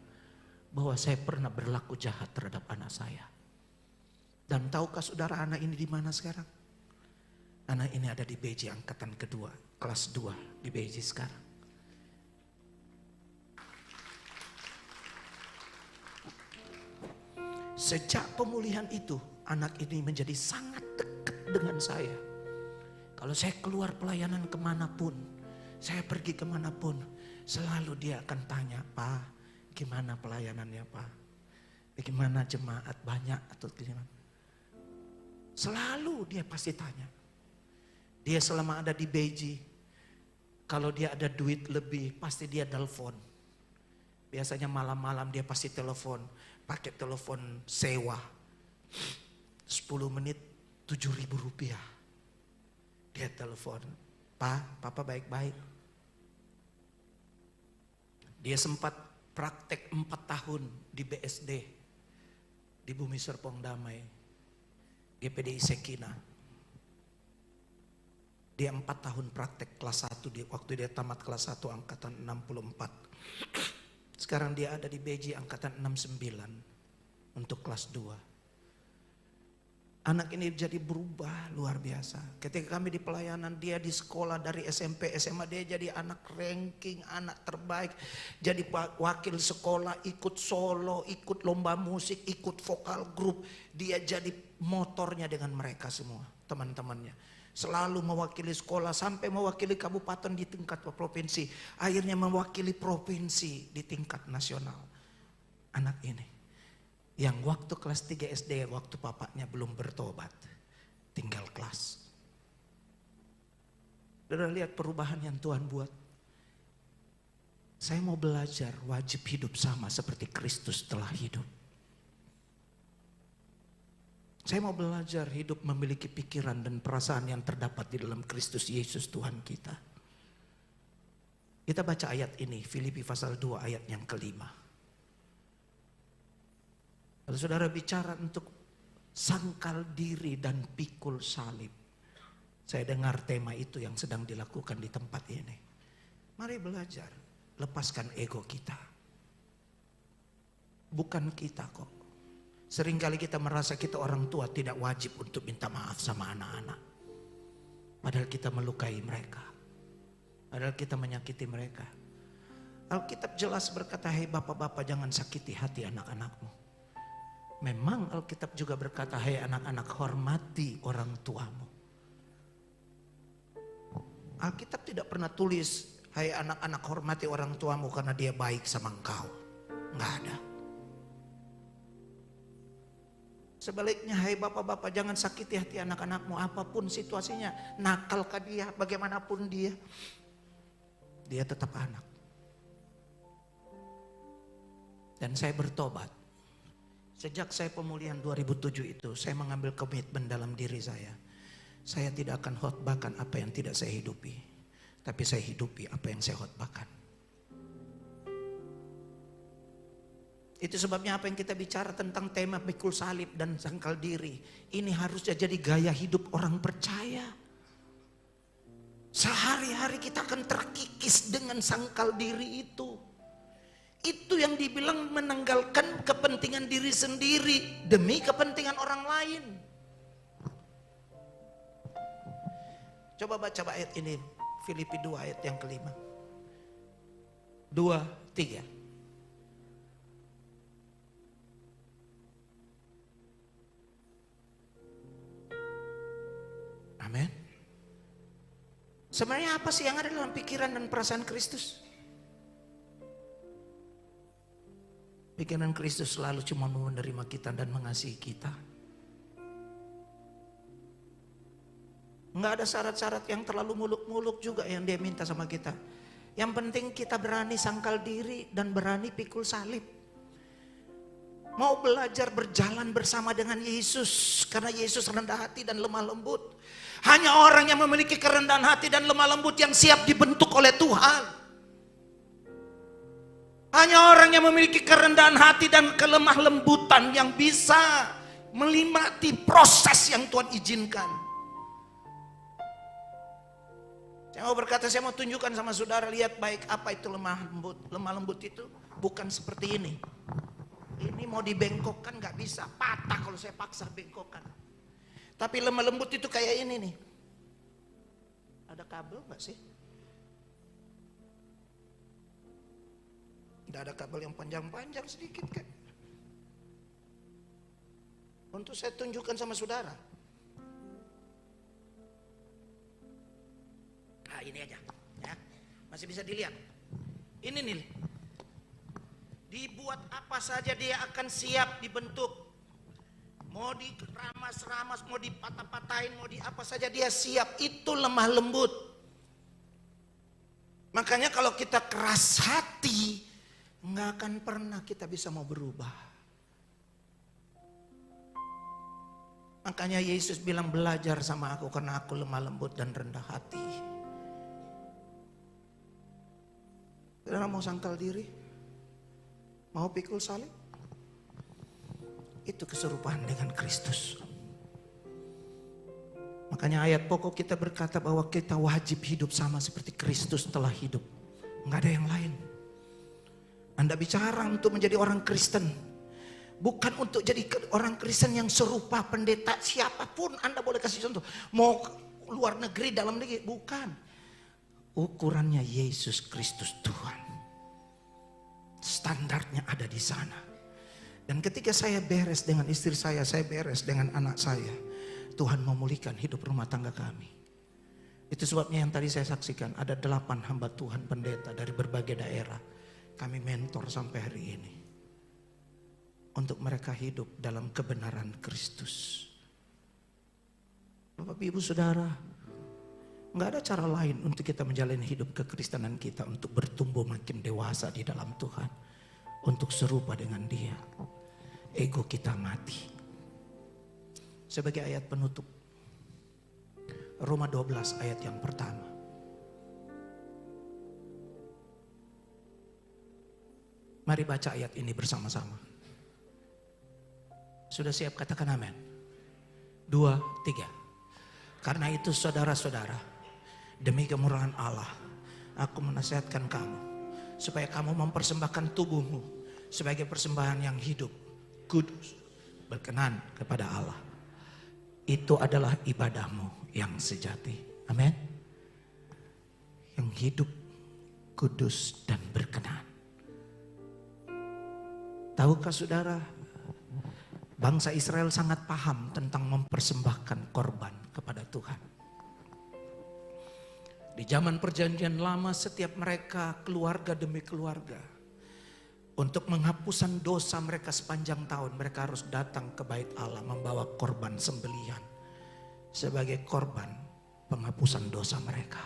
bahwa saya pernah berlaku jahat terhadap anak saya. Dan tahukah saudara anak ini di mana sekarang? Anak ini ada di BJ angkatan kedua, kelas 2 di BJ sekarang. Sejak pemulihan itu, anak ini menjadi sangat dekat dengan saya. Kalau saya keluar pelayanan kemanapun, saya pergi kemanapun, selalu dia akan tanya, Pak, gimana pelayanannya Pak? Bagaimana jemaat banyak atau gimana? Selalu dia pasti tanya. Dia selama ada di BJ, kalau dia ada duit lebih, pasti dia telepon. Biasanya malam-malam dia pasti telepon, pakai telepon sewa. 10 menit 7.000 rupiah. Dia telepon, Pak, Papa baik-baik. Dia sempat praktek 4 tahun di BSD, di Bumi Serpong Damai. GPDI Sekina. Dia 4 tahun praktek kelas 1 waktu dia tamat kelas 1 angkatan 64. Sekarang dia ada di BJ angkatan 69 untuk kelas 2. Anak ini jadi berubah luar biasa. Ketika kami di pelayanan, dia di sekolah dari SMP, SMA, dia jadi anak ranking, anak terbaik. Jadi wakil sekolah, ikut solo, ikut lomba musik, ikut vokal grup. Dia jadi motornya dengan mereka semua, teman-temannya. Selalu mewakili sekolah sampai mewakili kabupaten di tingkat provinsi. Akhirnya mewakili provinsi di tingkat nasional. Anak ini. Yang waktu kelas 3 SD, waktu papanya belum bertobat, tinggal kelas. Sudah lihat perubahan yang Tuhan buat. Saya mau belajar wajib hidup sama seperti Kristus telah hidup. Saya mau belajar hidup memiliki pikiran dan perasaan yang terdapat di dalam Kristus Yesus Tuhan kita. Kita baca ayat ini, Filipi pasal 2 ayat yang kelima. Kalau saudara bicara untuk sangkal diri dan pikul salib, saya dengar tema itu yang sedang dilakukan di tempat ini. Mari belajar, lepaskan ego kita. Bukan kita kok. Seringkali kita merasa kita orang tua tidak wajib untuk minta maaf sama anak-anak. Padahal kita melukai mereka. Padahal kita menyakiti mereka. Alkitab jelas berkata, hei bapak-bapak jangan sakiti hati anak-anakmu. Memang Alkitab juga berkata, hai anak-anak hormati orang tuamu. Alkitab tidak pernah tulis, hai anak-anak hormati orang tuamu karena dia baik sama engkau. Enggak ada. Sebaliknya, hai bapak-bapak jangan sakiti hati anak-anakmu apapun situasinya. Nakalkah dia, bagaimanapun dia. Dia tetap anak. Dan saya bertobat. Sejak saya pemulihan 2007 itu, saya mengambil komitmen dalam diri saya. Saya tidak akan khotbahkan apa yang tidak saya hidupi. Tapi saya hidupi apa yang saya khotbahkan. Itu sebabnya apa yang kita bicara tentang tema pikul salib dan sangkal diri. Ini harusnya jadi gaya hidup orang percaya. Sehari-hari kita akan terkikis dengan sangkal diri itu. Itu yang dibilang menanggalkan kepentingan diri sendiri demi kepentingan orang lain. Coba baca ayat ini, Filipi 2 ayat yang kelima. 2, 3. Amin. Sebenarnya apa sih yang ada dalam pikiran dan perasaan Kristus? Pikiran Kristus selalu cuma mau menerima kita dan mengasihi kita. Enggak ada syarat-syarat yang terlalu muluk-muluk juga yang dia minta sama kita. Yang penting kita berani sangkal diri dan berani pikul salib. Mau belajar berjalan bersama dengan Yesus. Karena Yesus rendah hati dan lemah lembut. Hanya orang yang memiliki kerendahan hati dan lemah lembut yang siap dibentuk oleh Tuhan. Hanya orang yang memiliki kerendahan hati dan kelemah lembutan yang bisa menikmati proses yang Tuhan izinkan. Saya mau berkata, saya mau tunjukkan sama saudara, lihat baik apa itu lemah lembut. Lemah lembut itu bukan seperti ini. Ini mau dibengkokkan gak bisa, patah kalau saya paksa bengkokkan. Tapi lemah lembut itu kayak ini nih. Ada kabel gak sih? Tidak ada kabel yang panjang-panjang sedikit kan? Untuk saya tunjukkan sama saudara. Nah ini aja ya. Masih bisa dilihat. Ini nih. Dibuat apa saja dia akan siap dibentuk. Mau diramas-ramas, mau dipatah-patahin, mau di apa saja dia siap. Itu lemah lembut. Makanya kalau kita keras hati, nggak akan pernah kita bisa mau berubah. Makanya Yesus bilang belajar sama aku karena aku lemah lembut dan rendah hati. Saudara mau sangkal diri? Mau pikul salib? Itu keserupaan dengan Kristus. Makanya ayat pokok kita berkata bahwa kita wajib hidup sama seperti Kristus telah hidup. Enggak ada yang lain. Anda bicara untuk menjadi orang Kristen, bukan untuk jadi orang Kristen yang serupa pendeta siapapun. Anda boleh kasih contoh. Mau luar negeri, dalam negeri, bukan. Ukurannya Yesus Kristus Tuhan. Standarnya ada di sana. Dan ketika saya beres dengan istri saya beres dengan anak saya, Tuhan memulihkan hidup rumah tangga kami. Itu sebabnya yang tadi saya saksikan, ada 8 hamba Tuhan pendeta dari berbagai daerah. Kami mentor sampai hari ini. Untuk mereka hidup dalam kebenaran Kristus. Bapak Ibu Saudara, nggak ada cara lain untuk kita menjalani hidup kekristenan kita untuk bertumbuh makin dewasa di dalam Tuhan. Untuk serupa dengan Dia. Ego kita mati. Sebagai ayat penutup, Roma 12 ayat yang pertama. Mari baca ayat ini bersama-sama. Sudah siap? Katakan amin. 2, 3. Karena itu saudara-saudara, demi kemurahan Allah, aku menasihatkan kamu, supaya kamu mempersembahkan tubuhmu sebagai persembahan yang hidup, kudus, berkenan kepada Allah. Itu adalah ibadahmu yang sejati. Amin. Yang hidup, kudus, dan berkenan. Tahukah saudara, bangsa Israel sangat paham tentang mempersembahkan korban kepada Tuhan. Di zaman perjanjian lama, setiap mereka keluarga demi keluarga, untuk penghapusan dosa mereka sepanjang tahun, mereka harus datang ke bait Allah membawa korban sembelihan sebagai korban penghapusan dosa mereka.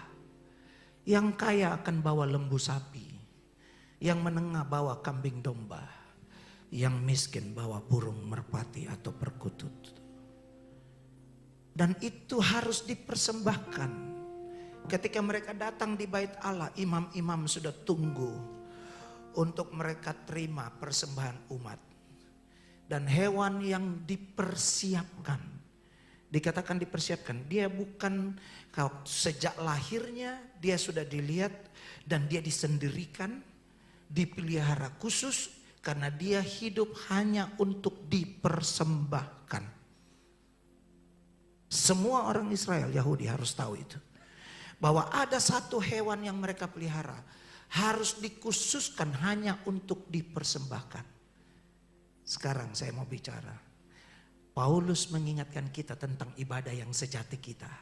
Yang kaya akan bawa lembu sapi, yang menengah bawa kambing domba, yang miskin bawa burung merpati atau perkutut. Dan itu harus dipersembahkan. Ketika mereka datang di bait Allah, imam-imam sudah tunggu untuk mereka terima persembahan umat. Dan hewan yang dipersiapkan, dikatakan dipersiapkan, dia bukan sejak lahirnya dia sudah dilihat dan dia disendirikan, dipelihara khusus karena dia hidup hanya untuk dipersembahkan. Semua orang Israel, Yahudi harus tahu itu. Bahwa ada satu hewan yang mereka pelihara harus dikhususkan hanya untuk dipersembahkan. Sekarang saya mau bicara. Paulus mengingatkan kita tentang ibadah yang sejati kita.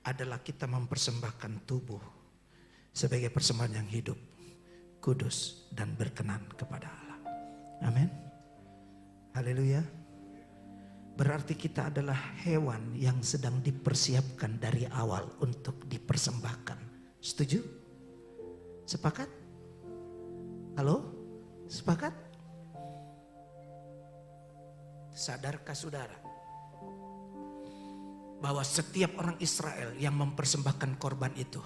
Adalah kita mempersembahkan tubuh sebagai persembahan yang hidup, kudus, dan berkenan kepada Allah. Amin. Haleluya. Berarti kita adalah hewan yang sedang dipersiapkan dari awal untuk dipersembahkan. Setuju? Sepakat? Halo? Sepakat? Sadarkah saudara bahwa setiap orang Israel yang mempersembahkan korban itu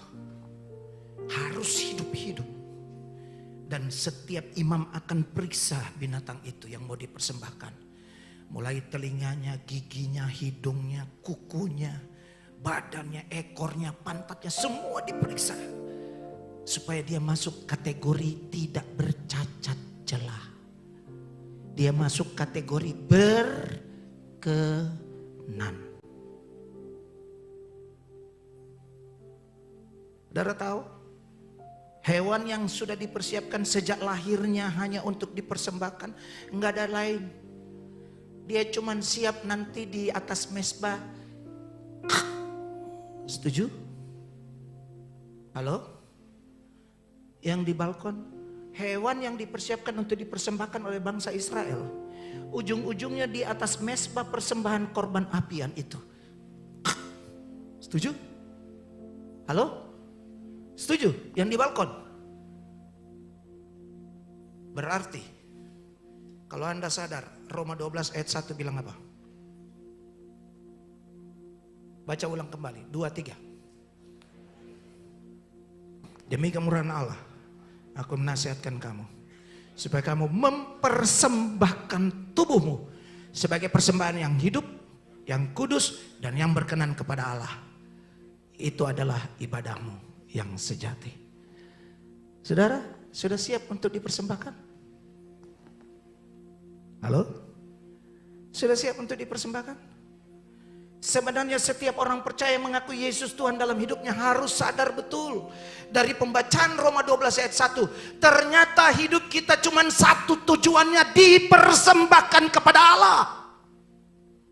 harus hidup-hidup, dan setiap imam akan periksa binatang itu yang mau dipersembahkan, mulai telinganya, giginya, hidungnya, kukunya, badannya, ekornya, pantatnya, semua diperiksa supaya dia masuk kategori tidak bercacat celah. Dia masuk kategori berkenan. Saudara tahu, hewan yang sudah dipersiapkan sejak lahirnya hanya untuk dipersembahkan, enggak ada lain. Dia cuman siap nanti di atas mezbah. Setuju? Halo? Yang di balkon, hewan yang dipersiapkan untuk dipersembahkan oleh bangsa Israel, ujung-ujungnya di atas mezbah persembahan korban apian itu. Setuju? Halo? Setuju? Yang di balkon. Berarti kalau Anda sadar, Roma 12 ayat 1 bilang apa? Baca ulang kembali, 2, 3. Demi kemurahan Allah, aku menasihatkan kamu supaya kamu mempersembahkan tubuhmu sebagai persembahan yang hidup, yang kudus, dan yang berkenan kepada Allah. Itu adalah ibadahmu yang sejati. Saudara, sudah siap untuk dipersembahkan? Halo? Sudah siap untuk dipersembahkan? Sebenarnya setiap orang percaya mengakui Yesus Tuhan dalam hidupnya harus sadar betul. Dari pembacaan Roma 12 ayat 1. Ternyata hidup kita cuma satu tujuannya, dipersembahkan kepada Allah.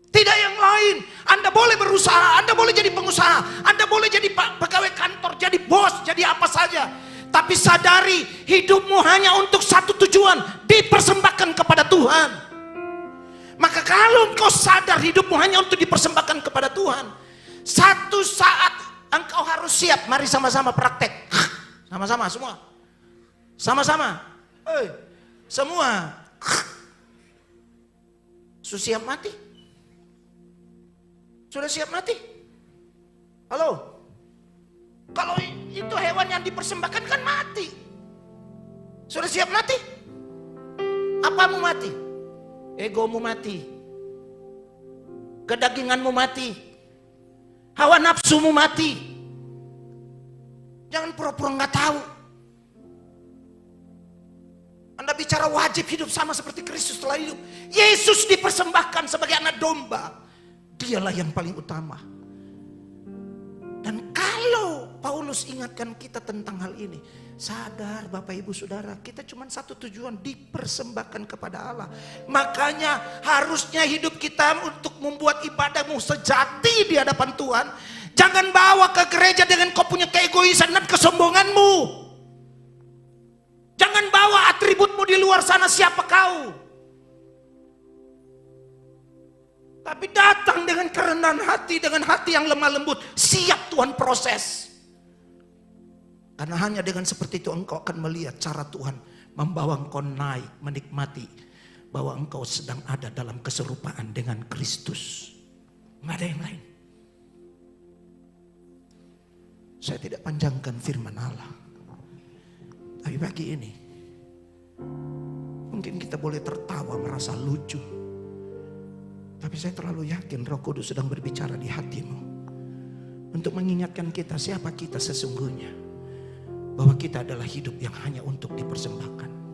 Tidak yang lain. Anda boleh berusaha, Anda boleh jadi pengusaha, Anda boleh jadi pegawai kantor, jadi bos, jadi apa saja. Tapi sadari hidupmu hanya untuk satu tujuan, dipersembahkan kepada Tuhan. Maka kalau engkau sadar hidupmu hanya untuk dipersembahkan kepada Tuhan, satu saat engkau harus siap. Mari sama-sama praktek. Sama-sama semua. Sama-sama. Semua. Sudah siap mati? Sudah siap mati? Halo? Kalau itu hewan yang dipersembahkan kan mati. Sudah siap mati? Apamu mati? Egomu mati, kedaginganmu mati, hawa nafsumu mati. Jangan pura-pura nggak tahu. Anda bicara wajib hidup sama seperti Kristus telah hidup. Yesus dipersembahkan sebagai anak domba. Dialah yang paling utama. Dan kalau Paulus ingatkan kita tentang hal ini, sadar Bapak Ibu Saudara, kita cuma satu tujuan, dipersembahkan kepada Allah. Makanya harusnya hidup kita untuk membuat ibadahmu sejati di hadapan Tuhan. Jangan bawa ke gereja dengan kau punya keegoisan dan kesombonganmu. Jangan bawa atributmu di luar sana, siapa kau. Tapi datang dengan kerendahan hati, dengan hati yang lemah lembut. Siap Tuhan proses. Karena hanya dengan seperti itu engkau akan melihat cara Tuhan membawa engkau naik, menikmati bahwa engkau sedang ada dalam keserupaan dengan Kristus. Nggak ada yang lain. Saya tidak panjangkan firman Allah. Tapi pagi ini, mungkin kita boleh tertawa, merasa lucu. Tapi saya terlalu yakin Roh Kudus sedang berbicara di hatimu. Untuk mengingatkan kita siapa kita sesungguhnya. Bahwa kita adalah hidup yang hanya untuk dipersembahkan.